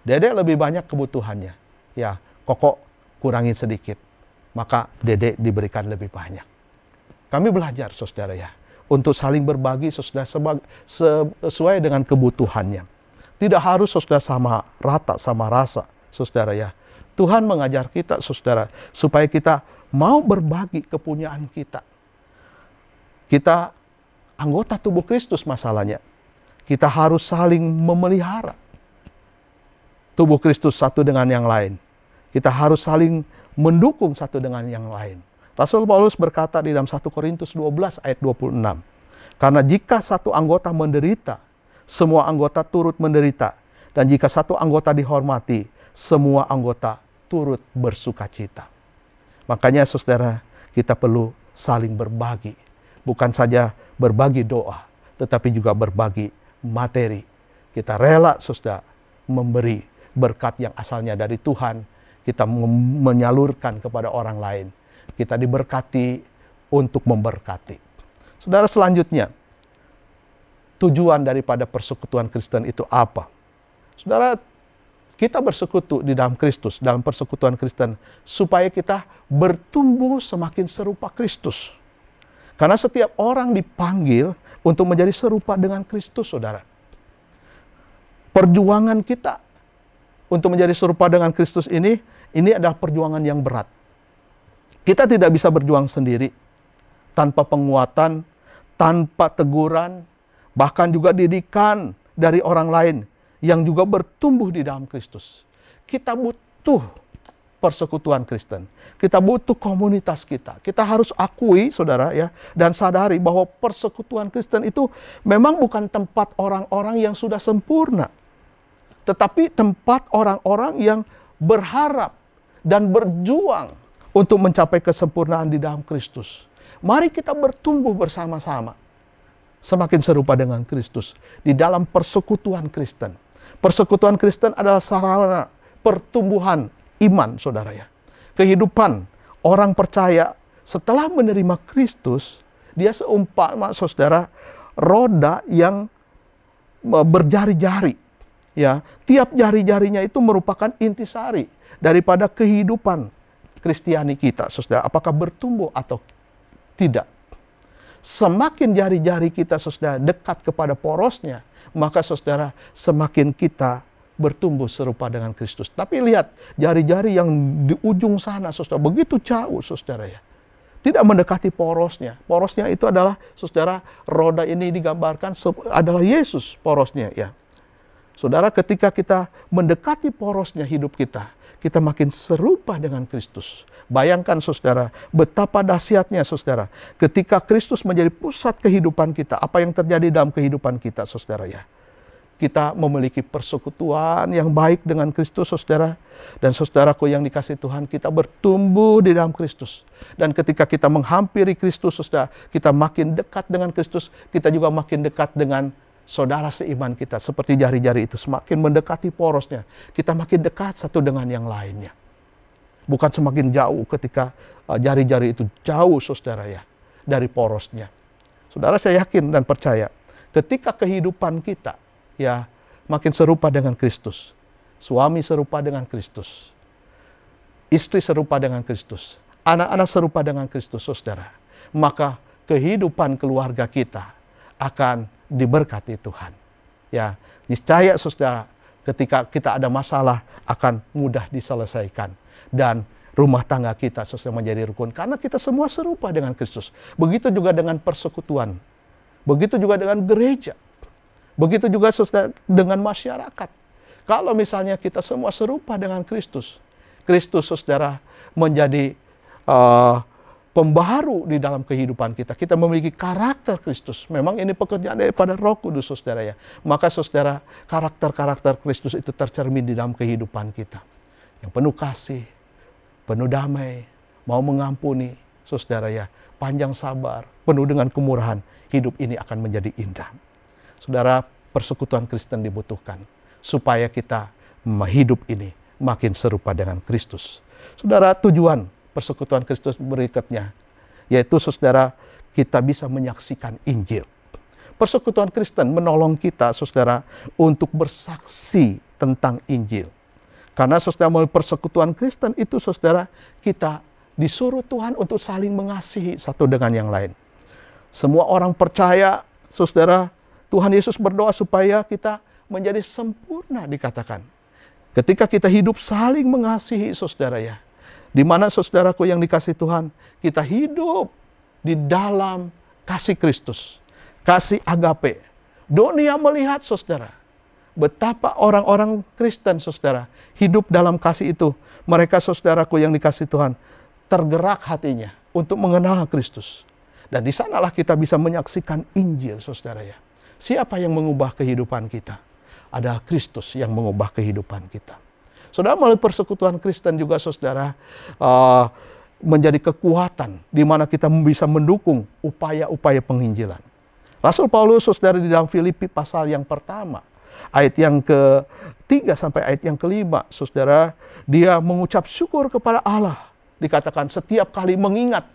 Dede lebih banyak kebutuhannya. Ya, Koko kurangin sedikit. Maka Dede diberikan lebih banyak. Kami belajar, saudara ya, untuk saling berbagi, saudara, sesuai dengan kebutuhannya. Tidak harus, saudara, sama rata, sama rasa, saudara ya. Tuhan mengajar kita, saudara, supaya kita mau berbagi kepunyaan kita. Kita anggota tubuh Kristus masalahnya. Kita harus saling memelihara tubuh Kristus satu dengan yang lain. Kita harus saling mendukung satu dengan yang lain. Rasul Paulus berkata di dalam 1 Korintus 12 ayat 26. Karena jika satu anggota menderita, semua anggota turut menderita. Dan jika satu anggota dihormati, semua anggota turut bersukacita. Makanya, saudara, kita perlu saling berbagi. Bukan saja berbagi doa, tetapi juga berbagi materi. Kita rela, saudara, memberi berkat yang asalnya dari Tuhan. Kita menyalurkan kepada orang lain. Kita diberkati untuk memberkati. Saudara, selanjutnya, tujuan daripada persekutuan Kristen itu apa? Saudara, kita bersekutu di dalam Kristus, dalam persekutuan Kristen, supaya kita bertumbuh semakin serupa Kristus. Karena setiap orang dipanggil untuk menjadi serupa dengan Kristus, saudara. Perjuangan kita untuk menjadi serupa dengan Kristus ini adalah perjuangan yang berat. Kita tidak bisa berjuang sendiri, tanpa penguatan, tanpa teguran, bahkan juga didikan dari orang lain yang juga bertumbuh di dalam Kristus. Kita butuh persekutuan Kristen. Kita butuh komunitas kita. Kita harus akui, saudara ya, dan sadari bahwa persekutuan Kristen itu memang bukan tempat orang-orang yang sudah sempurna, tetapi tempat orang-orang yang berharap dan berjuang untuk mencapai kesempurnaan di dalam Kristus. Mari kita bertumbuh bersama-sama, semakin serupa dengan Kristus di dalam persekutuan Kristen. Persekutuan Kristen adalah sarana pertumbuhan iman, saudara ya. Kehidupan orang percaya setelah menerima Kristus, dia seumpama, saudara, roda yang berjari-jari. Ya, tiap jari-jarinya itu merupakan intisari daripada kehidupan Kristiani kita, saudara. Apakah bertumbuh atau tidak? Semakin jari-jari kita, saudara, dekat kepada porosnya, maka, saudara, semakin kita bertumbuh serupa dengan Kristus. Tapi lihat, jari-jari yang di ujung sana, saudara, begitu jauh, saudara ya. Tidak mendekati porosnya. Porosnya itu adalah, saudara, roda ini digambarkan adalah Yesus porosnya ya. Saudara, ketika kita mendekati porosnya hidup kita, kita makin serupa dengan Kristus. Bayangkan saudara, betapa dahsyatnya saudara, ketika Kristus menjadi pusat kehidupan kita, apa yang terjadi dalam kehidupan kita saudara ya. Kita memiliki persekutuan yang baik dengan Kristus saudara. Dan saudaraku yang dikasihi Tuhan, kita bertumbuh di dalam Kristus. Dan ketika kita menghampiri Kristus saudara, kita makin dekat dengan Kristus, kita juga makin dekat dengan saudara seiman kita. Seperti jari-jari itu semakin mendekati porosnya, kita makin dekat satu dengan yang lainnya. Bukan semakin jauh ketika jari-jari itu jauh saudara ya dari porosnya. Saudara, saya yakin dan percaya ketika kehidupan kita ya makin serupa dengan Kristus, suami serupa dengan Kristus, istri serupa dengan Kristus, anak-anak serupa dengan Kristus saudara, maka kehidupan keluarga kita akan diberkati Tuhan. Ya, niscaya saudara, ketika kita ada masalah akan mudah diselesaikan dan rumah tangga kita saudara menjadi rukun karena kita semua serupa dengan Kristus. Begitu juga dengan persekutuan. Begitu juga dengan gereja. Begitu juga saudara dengan masyarakat. Kalau misalnya kita semua serupa dengan Kristus, Kristus saudara menjadi pembaharu di dalam kehidupan kita. Kita memiliki karakter Kristus. Memang ini pekerjaan daripada Roh Kudus saudara ya. Maka saudara, karakter-karakter Kristus itu tercermin di dalam kehidupan kita. Yang penuh kasih, penuh damai, mau mengampuni saudara ya, panjang sabar, penuh dengan kemurahan. Hidup ini akan menjadi indah. Saudara, persekutuan Kristen dibutuhkan supaya kita hidup ini makin serupa dengan Kristus. Saudara, tujuan persekutuan Kristus berikutnya yaitu saudara, kita bisa menyaksikan Injil. Persekutuan Kristen menolong kita saudara untuk bersaksi tentang Injil. Karena saudara, melalui persekutuan Kristen itu saudara, kita disuruh Tuhan untuk saling mengasihi satu dengan yang lain. Semua orang percaya saudara, Tuhan Yesus berdoa supaya kita menjadi sempurna dikatakan. Ketika kita hidup saling mengasihi saudara ya. Di mana saudaraku yang dikasihi Tuhan, kita hidup di dalam kasih Kristus. Kasih agape. Dunia melihat saudara, betapa orang-orang Kristen saudara hidup dalam kasih itu. Mereka saudaraku yang dikasihi Tuhan, tergerak hatinya untuk mengenal Kristus. Dan di sanalah kita bisa menyaksikan Injil saudara ya. Siapa yang mengubah kehidupan kita? Adalah Kristus yang mengubah kehidupan kita. Saudara, melalui persekutuan Kristen juga saudara menjadi kekuatan di mana kita bisa mendukung upaya-upaya penginjilan. Rasul Paulus saudara di dalam Filipi pasal yang pertama, ayat yang ke-3 sampai ayat yang ke-5, saudara, dia mengucap syukur kepada Allah. Dikatakan setiap kali mengingat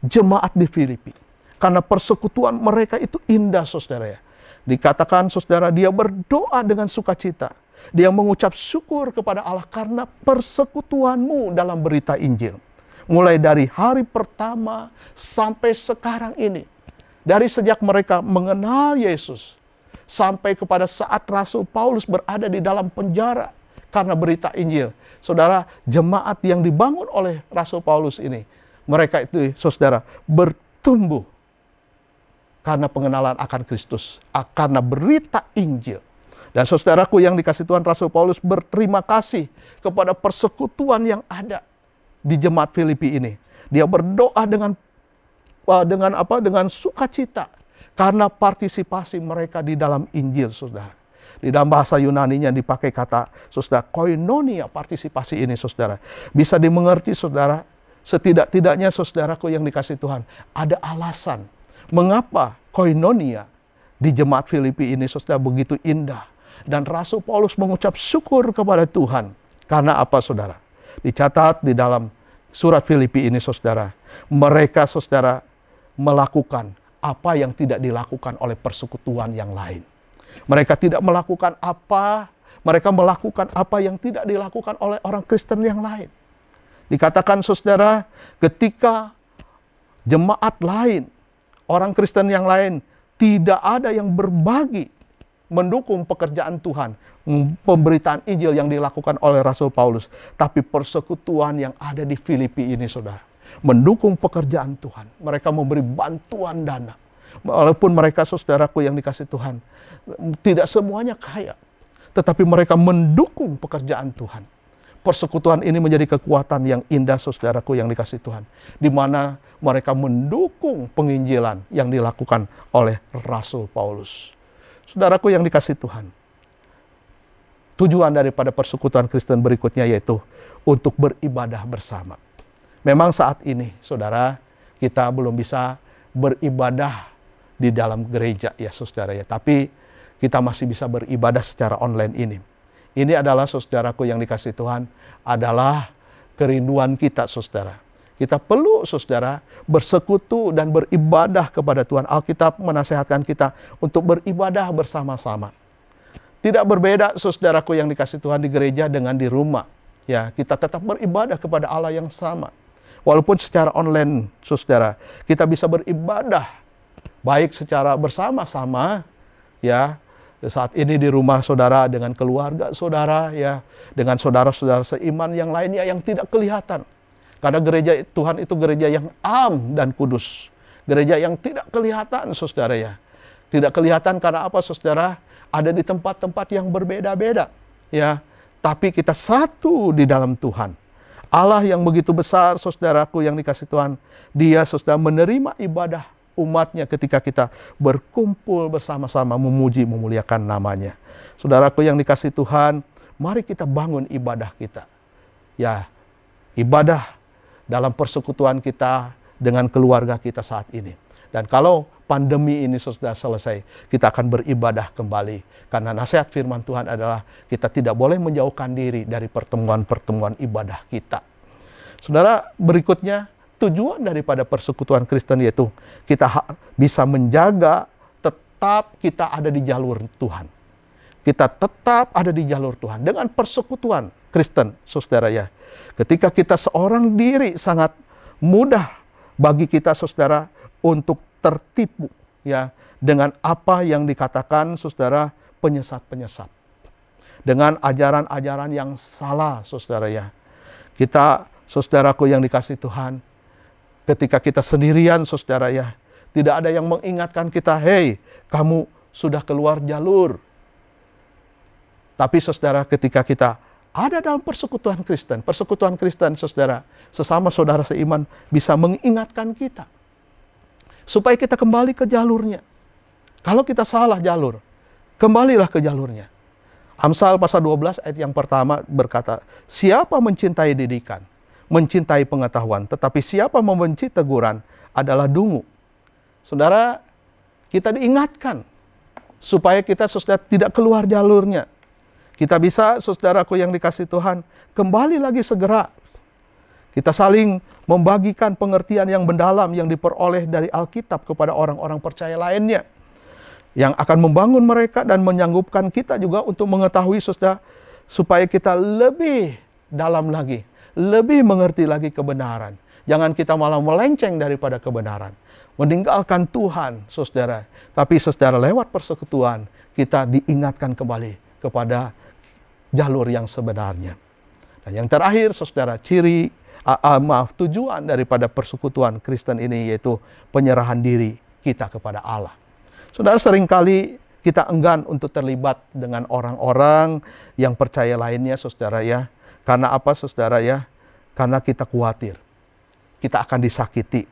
jemaat di Filipi. Karena persekutuan mereka itu indah saudara ya. Dikatakan saudara, dia berdoa dengan sukacita. Dia mengucap syukur kepada Allah karena persekutuanmu dalam berita Injil. Mulai dari hari pertama sampai sekarang ini. Dari sejak mereka mengenal Yesus. Sampai kepada saat Rasul Paulus berada di dalam penjara karena berita Injil. Saudara, jemaat yang dibangun oleh Rasul Paulus ini, mereka itu saudara bertumbuh. Karena pengenalan akan Kristus, karena berita Injil. Dan saudaraku yang dikasihi Tuhan, Rasul Paulus berterima kasih kepada persekutuan yang ada di jemaat Filipi ini. Dia berdoa dengan sukacita karena partisipasi mereka di dalam Injil, saudara. Di dalam bahasa Yunaninya dipakai kata saudara koinonia, partisipasi ini saudara. Bisa dimengerti saudara, setidak-tidaknya saudaraku yang dikasihi Tuhan, ada alasan mengapa koinonia di jemaat Filipi ini saudara begitu indah. Dan Rasul Paulus mengucap syukur kepada Tuhan. Karena apa saudara? Dicatat di dalam surat Filipi ini saudara. Mereka saudara melakukan apa yang tidak dilakukan oleh persekutuan yang lain. Mereka tidak melakukan mereka melakukan apa yang tidak dilakukan oleh orang Kristen yang lain. Dikatakan saudara, ketika jemaat lain, orang Kristen yang lain, tidak ada yang berbagi mendukung pekerjaan Tuhan, pemberitaan Injil yang dilakukan oleh Rasul Paulus. Tapi persekutuan yang ada di Filipi ini saudara, mendukung pekerjaan Tuhan. Mereka memberi bantuan dana. Walaupun mereka saudaraku yang dikasihi Tuhan, tidak semuanya kaya. tetapi mereka mendukung pekerjaan Tuhan. Persekutuan ini menjadi kekuatan yang indah, saudaraku yang dikasihi Tuhan, di mana mereka mendukung penginjilan yang dilakukan oleh Rasul Paulus. Saudaraku yang dikasihi Tuhan, tujuan daripada persekutuan Kristen berikutnya yaitu untuk beribadah bersama. Memang saat ini, saudara, kita belum bisa beribadah di dalam gereja ya saudara ya, tapi kita masih bisa beribadah secara online ini. Ini adalah, saudaraku yang dikasihi Tuhan, adalah kerinduan kita, saudara. Kita perlu, saudara, bersekutu dan beribadah kepada Tuhan. Alkitab menasihatkan kita untuk beribadah bersama-sama. Tidak berbeda, saudaraku yang dikasihi Tuhan, di gereja dengan di rumah. Ya, kita tetap beribadah kepada Allah yang sama. Walaupun secara online, saudara, kita bisa beribadah baik secara bersama-sama, ya, saat ini di rumah saudara dengan keluarga saudara, ya, dengan saudara-saudara seiman yang lainnya yang tidak kelihatan. Karena gereja Tuhan itu gereja yang am dan kudus. Gereja yang tidak kelihatan, saudara ya. Tidak kelihatan karena apa, saudara? Ada di tempat-tempat yang berbeda-beda, ya. Tapi kita satu di dalam Tuhan. Allah yang begitu besar, saudaraku yang dikasihi Tuhan, Dia, saudara, menerima ibadah umatnya ketika kita berkumpul bersama-sama memuji, memuliakan namanya. Saudaraku yang dikasihi Tuhan, mari kita bangun ibadah kita. Ya, ibadah dalam persekutuan kita dengan keluarga kita saat ini. Dan kalau pandemi ini sudah selesai, kita akan beribadah kembali. Karena nasihat firman Tuhan adalah kita tidak boleh menjauhkan diri dari pertemuan-pertemuan ibadah kita. Saudara, berikutnya, tujuan daripada persekutuan Kristen yaitu kita bisa menjaga tetap kita ada di jalur Tuhan. Kita tetap ada di jalur Tuhan dengan persekutuan Kristen, saudara ya. Ketika kita seorang diri sangat mudah bagi kita, saudara, untuk tertipu ya dengan apa yang dikatakan, saudara, penyesat-penyesat. Dengan ajaran-ajaran yang salah, saudara ya. Kita, saudaraku yang dikasihi Tuhan, ketika kita sendirian, saudara ya, tidak ada yang mengingatkan kita, hei, kamu sudah keluar jalur. Tapi saudara, ketika kita ada dalam persekutuan Kristen, saudara, sesama saudara seiman bisa mengingatkan kita supaya kita kembali ke jalurnya. Kalau kita salah jalur, kembalilah ke jalurnya. Amsal pasal 12 ayat yang pertama berkata, siapa mencintai didikan, mencintai pengetahuan, tetapi siapa membenci teguran adalah dungu. Saudara, kita diingatkan supaya kita, saudara, tidak keluar jalurnya. Kita bisa, saudaraku yang dikasihi Tuhan, kembali lagi segera. Kita saling membagikan pengertian yang mendalam yang diperoleh dari Alkitab kepada orang-orang percaya lainnya, yang akan membangun mereka dan menyanggupkan kita juga untuk mengetahui, saudara, supaya kita lebih dalam lagi, lebih mengerti lagi kebenaran. Jangan kita malah melenceng daripada kebenaran, meninggalkan Tuhan, saudara. Tapi saudara, lewat persekutuan kita diingatkan kembali kepada jalur yang sebenarnya. Dan yang terakhir, saudara, tujuan daripada persekutuan Kristen ini yaitu penyerahan diri kita kepada Allah. Saudara, seringkali kita enggan untuk terlibat dengan orang-orang yang percaya lainnya, saudara ya. Karena apa, saudara ya? Karena kita khawatir kita akan disakiti.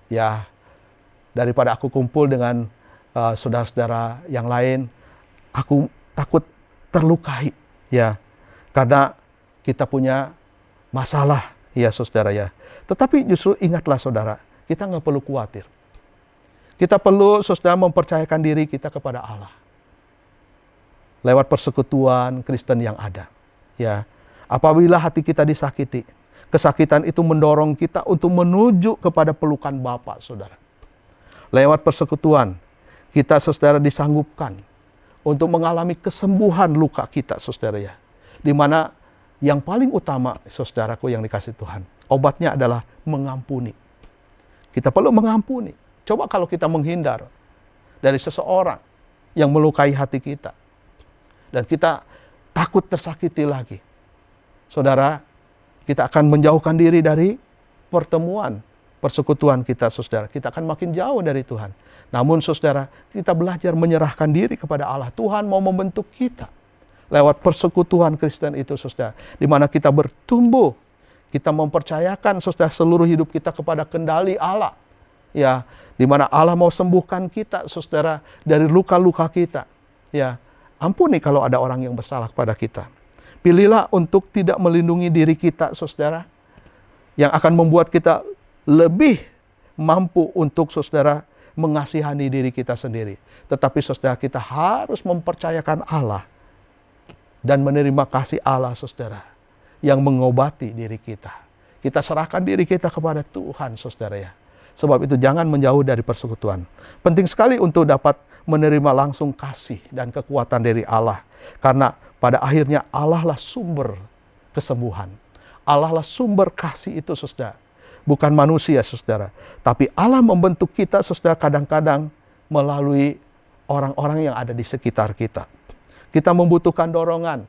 Ya, daripada aku kumpul dengan saudara-saudara yang lain, aku takut terlukai, ya, karena kita punya masalah, ya saudara ya. Tetapi justru ingatlah saudara, kita nggak perlu khawatir. Kita perlu, saudara, mempercayakan diri kita kepada Allah lewat persekutuan Kristen yang ada. Ya, apabila hati kita disakiti, kesakitan itu mendorong kita untuk menuju kepada pelukan Bapa, saudara. Lewat persekutuan kita, saudara, disanggupkan untuk mengalami kesembuhan luka kita, saudara ya. Di mana yang paling utama, saudaraku yang dikasihi Tuhan, obatnya adalah mengampuni. Kita perlu mengampuni. Coba kalau kita menghindar dari seseorang yang melukai hati kita, dan kita takut tersakiti lagi, saudara, kita akan menjauhkan diri dari pertemuan persekutuan kita, saudara. Kita akan makin jauh dari Tuhan. Namun, saudara, kita belajar menyerahkan diri kepada Allah. Tuhan mau membentuk kita. lewat persekutuan Kristen itu, saudara, di mana kita bertumbuh, kita mempercayakan, saudara, seluruh hidup kita kepada kendali Allah. Ya, di mana Allah mau sembuhkan kita, saudara, dari luka-luka kita. Ya, ampuni kalau ada orang yang bersalah kepada kita. Pilihlah untuk tidak melindungi diri kita, saudara, yang akan membuat kita lebih mampu untuk, saudara, mengasihani diri kita sendiri. Tetapi, saudara, kita harus mempercayakan Allah dan menerima kasih Allah, saudara, yang mengobati diri kita. Kita serahkan diri kita kepada Tuhan, saudara, ya. Sebab itu jangan menjauh dari persekutuan. Penting sekali untuk dapat menerima langsung kasih dan kekuatan dari Allah. Karena pada akhirnya Allah lah sumber kesembuhan. Allah lah sumber kasih itu, saudara. Bukan manusia, saudara. Tapi Allah membentuk kita, saudara, kadang-kadang melalui orang-orang yang ada di sekitar kita. Kita membutuhkan dorongan,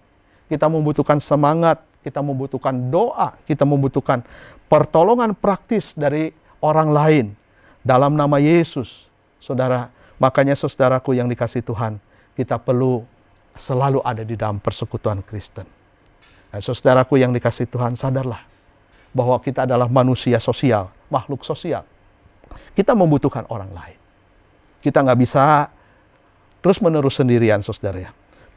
kita membutuhkan semangat, kita membutuhkan doa, kita membutuhkan pertolongan praktis dari orang lain dalam nama Yesus, saudara. Makanya, saudaraku yang dikasihi Tuhan, kita perlu selalu ada di dalam persekutuan Kristen. Nah, saudaraku yang dikasihi Tuhan, sadarlah bahwa kita adalah manusia sosial, makhluk sosial. Kita membutuhkan orang lain. Kita nggak bisa terus-menerus sendirian, saudara, ya.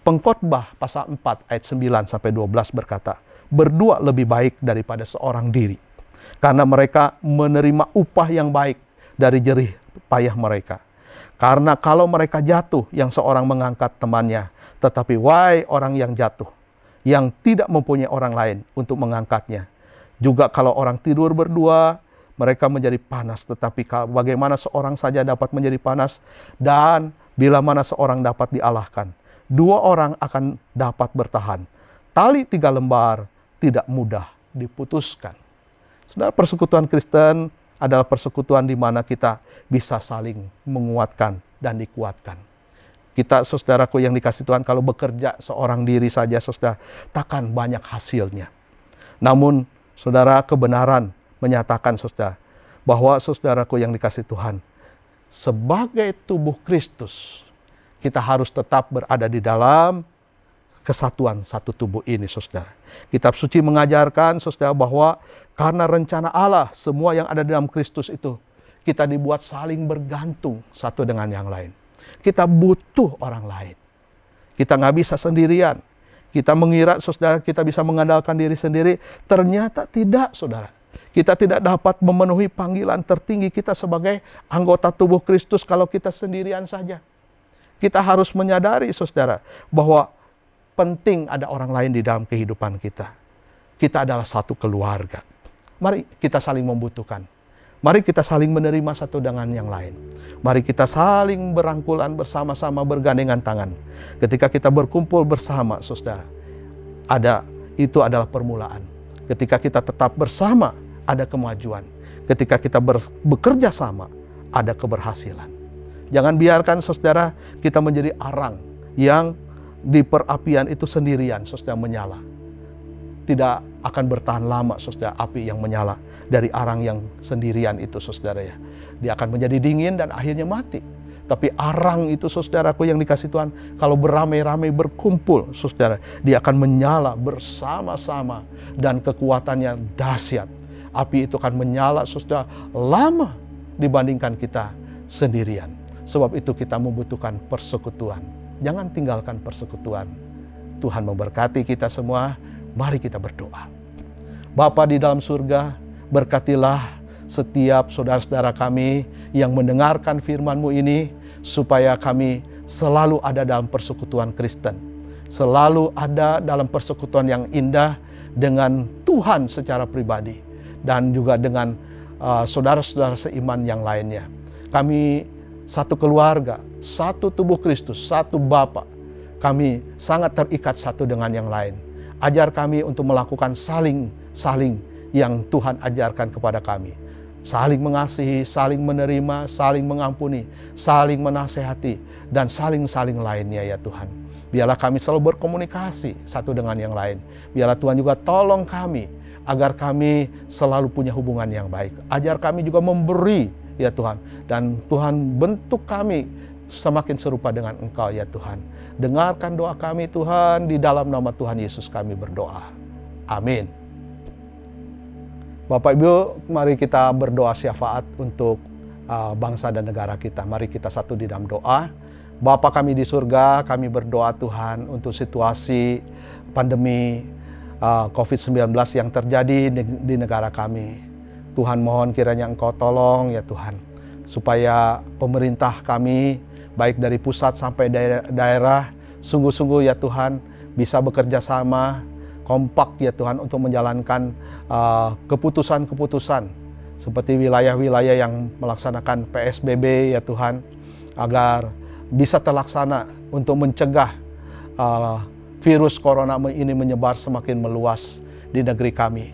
Pengkhotbah pasal 4 ayat 9-12 berkata, berdua lebih baik daripada seorang diri, karena mereka menerima upah yang baik dari jerih payah mereka. Karena kalau mereka jatuh, yang seorang mengangkat temannya, tetapi wahai orang yang jatuh, yang tidak mempunyai orang lain untuk mengangkatnya. Juga kalau orang tidur berdua, mereka menjadi panas, tetapi bagaimana seorang saja dapat menjadi panas, dan bila mana seorang dapat dialahkan, dua orang akan dapat bertahan. Tali 3 lembar tidak mudah diputuskan. Saudara, persekutuan Kristen adalah persekutuan di mana kita bisa saling menguatkan dan dikuatkan. Kita, saudaraku yang dikasihi Tuhan, kalau bekerja seorang diri saja, saudara, takkan banyak hasilnya. Namun, saudara, kebenaran menyatakan, saudara, bahwa, saudaraku yang dikasihi Tuhan, sebagai tubuh Kristus, kita harus tetap berada di dalam kesatuan satu tubuh ini, saudara. Kitab suci mengajarkan, saudara, bahwa karena rencana Allah, semua yang ada dalam Kristus itu, kita dibuat saling bergantung satu dengan yang lain. Kita butuh orang lain. Kita nggak bisa sendirian. Kita mengira, saudara, kita bisa mengandalkan diri sendiri. Ternyata tidak, saudara. Kita tidak dapat memenuhi panggilan tertinggi kita sebagai anggota tubuh Kristus kalau kita sendirian saja. Kita harus menyadari, saudara, bahwa penting ada orang lain di dalam kehidupan kita. Kita adalah satu keluarga. Mari kita saling membutuhkan. Mari kita saling menerima satu dengan yang lain. Mari kita saling berangkulan bersama-sama, bergandengan tangan. Ketika kita berkumpul bersama, saudara, itu adalah permulaan. Ketika kita tetap bersama, ada kemajuan. Ketika kita bekerja sama, ada keberhasilan. Jangan biarkan, saudara, kita menjadi arang yang di perapian itu sendirian, saudara, menyala. Tidak akan bertahan lama, saudara, api yang menyala dari arang yang sendirian itu, saudara, ya. Dia akan menjadi dingin dan akhirnya mati. Tapi arang itu, saudaraku yang dikasihi Tuhan, kalau beramai-ramai berkumpul, saudara, dia akan menyala bersama-sama dan kekuatannya dahsyat. Api itu akan menyala, saudara, lama dibandingkan kita sendirian. Sebab itu kita membutuhkan persekutuan. Jangan tinggalkan persekutuan. Tuhan memberkati kita semua. Mari kita berdoa. Bapa di dalam surga, berkatilah setiap saudara-saudara kami yang mendengarkan firman-Mu ini, supaya kami selalu ada dalam persekutuan Kristen. Selalu ada dalam persekutuan yang indah dengan Tuhan secara pribadi. Dan juga dengan saudara-saudara seiman yang lainnya. Kami satu keluarga, satu tubuh Kristus, satu Bapa. Kami sangat terikat satu dengan yang lain. Ajar kami untuk melakukan saling yang Tuhan ajarkan kepada kami. Saling mengasihi, saling menerima, saling mengampuni, saling menasehati, dan saling lainnya, ya Tuhan. Biarlah kami selalu berkomunikasi satu dengan yang lain. Biarlah Tuhan juga tolong kami, agar kami selalu punya hubungan yang baik. Ajar kami juga memberi, ya Tuhan. Dan Tuhan bentuk kami semakin serupa dengan Engkau ya Tuhan. Dengarkan doa kami Tuhan, di dalam nama Tuhan Yesus kami berdoa. Amin. Bapak Ibu, mari kita berdoa syafaat untuk bangsa dan negara kita. Mari kita satu di dalam doa. Bapa kami di surga, kami berdoa Tuhan untuk situasi pandemi COVID-19 yang terjadi di negara kami. Tuhan mohon kiranya Engkau tolong ya Tuhan, supaya pemerintah kami baik dari pusat sampai daerah sungguh-sungguh ya Tuhan bisa bekerja sama kompak ya Tuhan untuk menjalankan keputusan-keputusan seperti wilayah-wilayah yang melaksanakan PSBB ya Tuhan, agar bisa terlaksana untuk mencegah virus corona ini menyebar semakin meluas di negeri kami.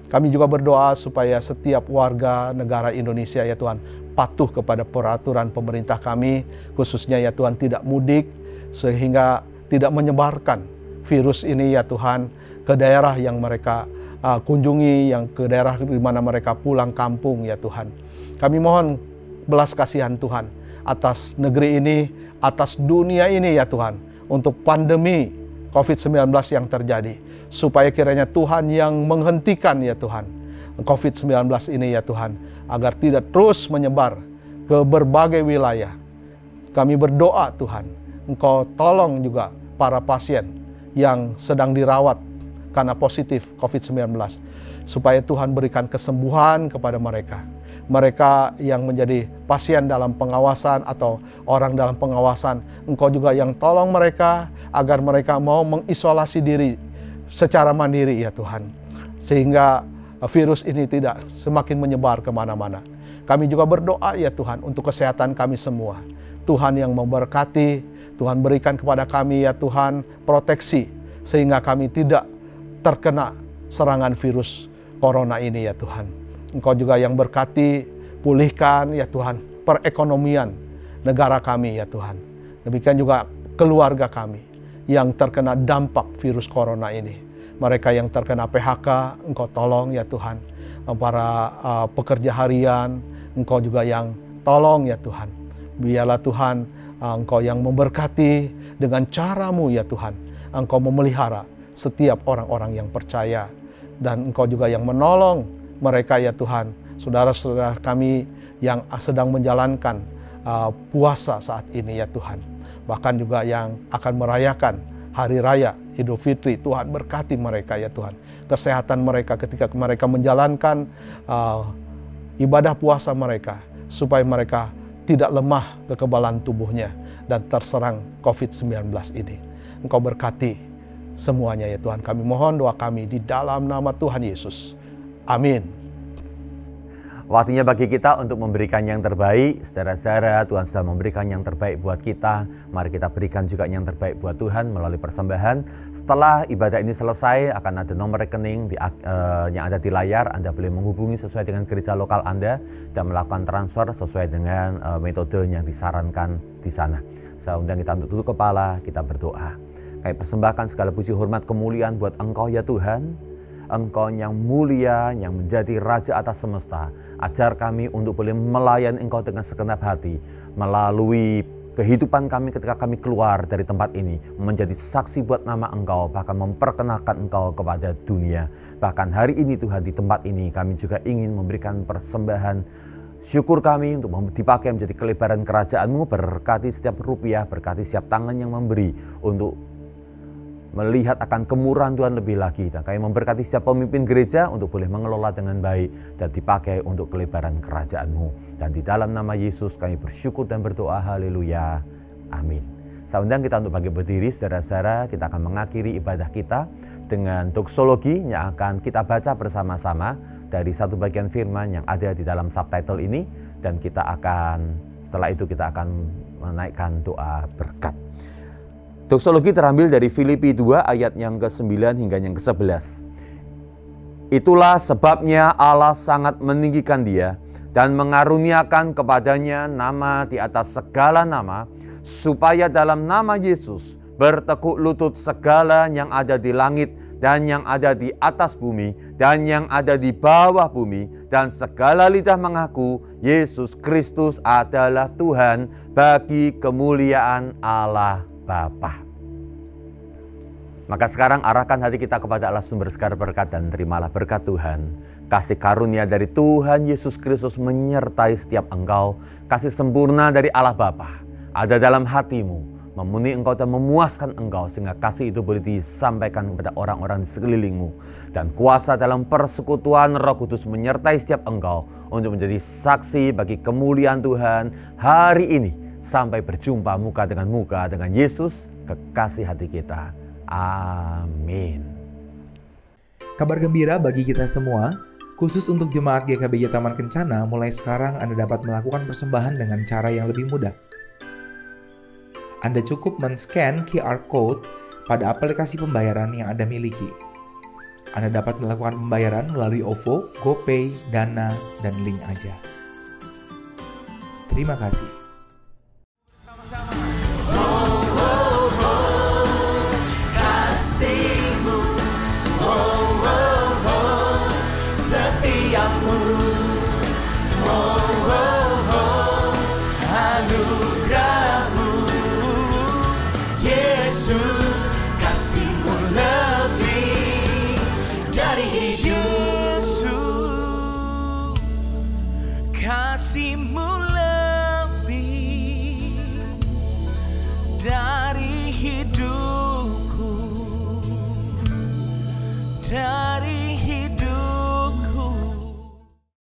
Kami juga berdoa supaya setiap warga negara Indonesia ya Tuhan patuh kepada peraturan pemerintah kami, khususnya ya Tuhan tidak mudik sehingga tidak menyebarkan virus ini ya Tuhan ke daerah yang mereka kunjungi, yang ke daerah di mana mereka pulang kampung ya Tuhan. Kami mohon belas kasihan Tuhan atas negeri ini, atas dunia ini ya Tuhan, untuk pandemi COVID-19 yang terjadi, supaya kiranya Tuhan yang menghentikan ya Tuhan COVID-19 ini ya Tuhan, agar tidak terus menyebar ke berbagai wilayah. Kami berdoa Tuhan, Engkau tolong juga para pasien yang sedang dirawat karena positif COVID-19, supaya Tuhan berikan kesembuhan kepada mereka. Mereka yang menjadi pasien dalam pengawasan atau orang dalam pengawasan, Engkau juga yang tolong mereka agar mereka mau mengisolasi diri secara mandiri ya Tuhan, sehingga virus ini tidak semakin menyebar kemana-mana. Kami juga berdoa ya Tuhan untuk kesehatan kami semua. Tuhan yang memberkati, Tuhan berikan kepada kami ya Tuhan proteksi, sehingga kami tidak terkena serangan virus corona ini ya Tuhan. Engkau juga yang berkati, pulihkan ya Tuhan perekonomian negara kami ya Tuhan. Demikian juga keluarga kami yang terkena dampak virus corona ini. Mereka yang terkena PHK, Engkau tolong ya Tuhan. Para pekerja harian, Engkau juga yang tolong ya Tuhan. Biarlah Tuhan Engkau yang memberkati dengan cara-Mu ya Tuhan. Engkau memelihara setiap orang-orang yang percaya. Dan Engkau juga yang menolong mereka ya Tuhan, saudara-saudara kami yang sedang menjalankan puasa saat ini ya Tuhan. Bahkan juga yang akan merayakan Hari Raya Idul Fitri, Tuhan berkati mereka ya Tuhan. Kesehatan mereka ketika mereka menjalankan ibadah puasa mereka, supaya mereka tidak lemah kekebalan tubuhnya dan terserang COVID-19 ini. Engkau berkati semuanya ya Tuhan. Kami mohon doa kami di dalam nama Tuhan Yesus. Amin.
Waktunya bagi kita untuk memberikan yang terbaik. Saudara-saudara, Tuhan sudah memberikan yang terbaik buat kita. Mari kita berikan juga yang terbaik buat Tuhan melalui persembahan. Setelah ibadah ini selesai, akan ada nomor rekening yang ada di layar. Anda boleh menghubungi sesuai dengan gereja lokal Anda dan melakukan transfer sesuai dengan metode yang disarankan di sana. Saya undang kita untuk tutup kepala, kita berdoa. Kami persembahkan segala puji hormat kemuliaan buat Engkau ya Tuhan. Engkau yang mulia, yang menjadi Raja atas semesta. Ajar kami untuk boleh melayani Engkau dengan segenap hati. Melalui kehidupan kami ketika kami keluar dari tempat ini. Menjadi saksi buat nama Engkau, bahkan memperkenalkan Engkau kepada dunia. Bahkan hari ini Tuhan, di tempat ini kami juga ingin memberikan persembahan syukur kami untuk dipakai menjadi kelebaran kerajaan-Mu. Berkati setiap rupiah, berkati setiap tangan yang memberi untuk melihat akan kemurahan Tuhan lebih lagi. Dan kami memberkati setiap pemimpin gereja untuk boleh mengelola dengan baik dan dipakai untuk kelebaran kerajaan-Mu. Dan di dalam nama Yesus kami bersyukur dan berdoa, haleluya, amin. Saya undang kita untuk bangkit berdiri, saudara-saudara. Kita akan mengakhiri ibadah kita dengan doksologi yang akan kita baca bersama-sama dari satu bagian firman yang ada di dalam subtitle ini. Dan kita akan, setelah itu kita akan menaikkan doa berkat. Doksologi terambil dari Filipi 2 ayat yang ke-9 hingga yang ke-11. Itulah sebabnya Allah sangat meninggikan dia dan mengaruniakan kepadanya nama di atas segala nama, supaya dalam nama Yesus bertekuk lutut segala yang ada di langit dan yang ada di atas bumi, dan yang ada di bawah bumi, dan segala lidah mengaku Yesus Kristus adalah Tuhan bagi kemuliaan Allah Bapa. Maka sekarang arahkan hati kita kepada Allah sumber segala berkat dan terimalah berkat Tuhan. Kasih karunia dari Tuhan Yesus Kristus menyertai setiap engkau. Kasih sempurna dari Allah Bapa ada dalam hatimu, memenuhi engkau dan memuaskan engkau, sehingga kasih itu boleh disampaikan kepada orang-orang di sekelilingmu. Dan kuasa dalam persekutuan Roh Kudus menyertai setiap engkau untuk menjadi saksi bagi kemuliaan Tuhan hari ini, sampai berjumpa muka dengan Yesus, kekasih hati kita. Amin.
Kabar gembira bagi kita semua, khusus untuk jemaat GKBJ Taman Kencana, mulai sekarang Anda dapat melakukan persembahan dengan cara yang lebih mudah. Anda cukup men-scan QR Code pada aplikasi pembayaran yang Anda miliki. Anda dapat melakukan pembayaran melalui OVO, GoPay, Dana, dan Link Aja. Terima kasih.
Yesus, kasih-Mu lebih dari hidup. Yesus, kasih-Mu lebih dari hidupku.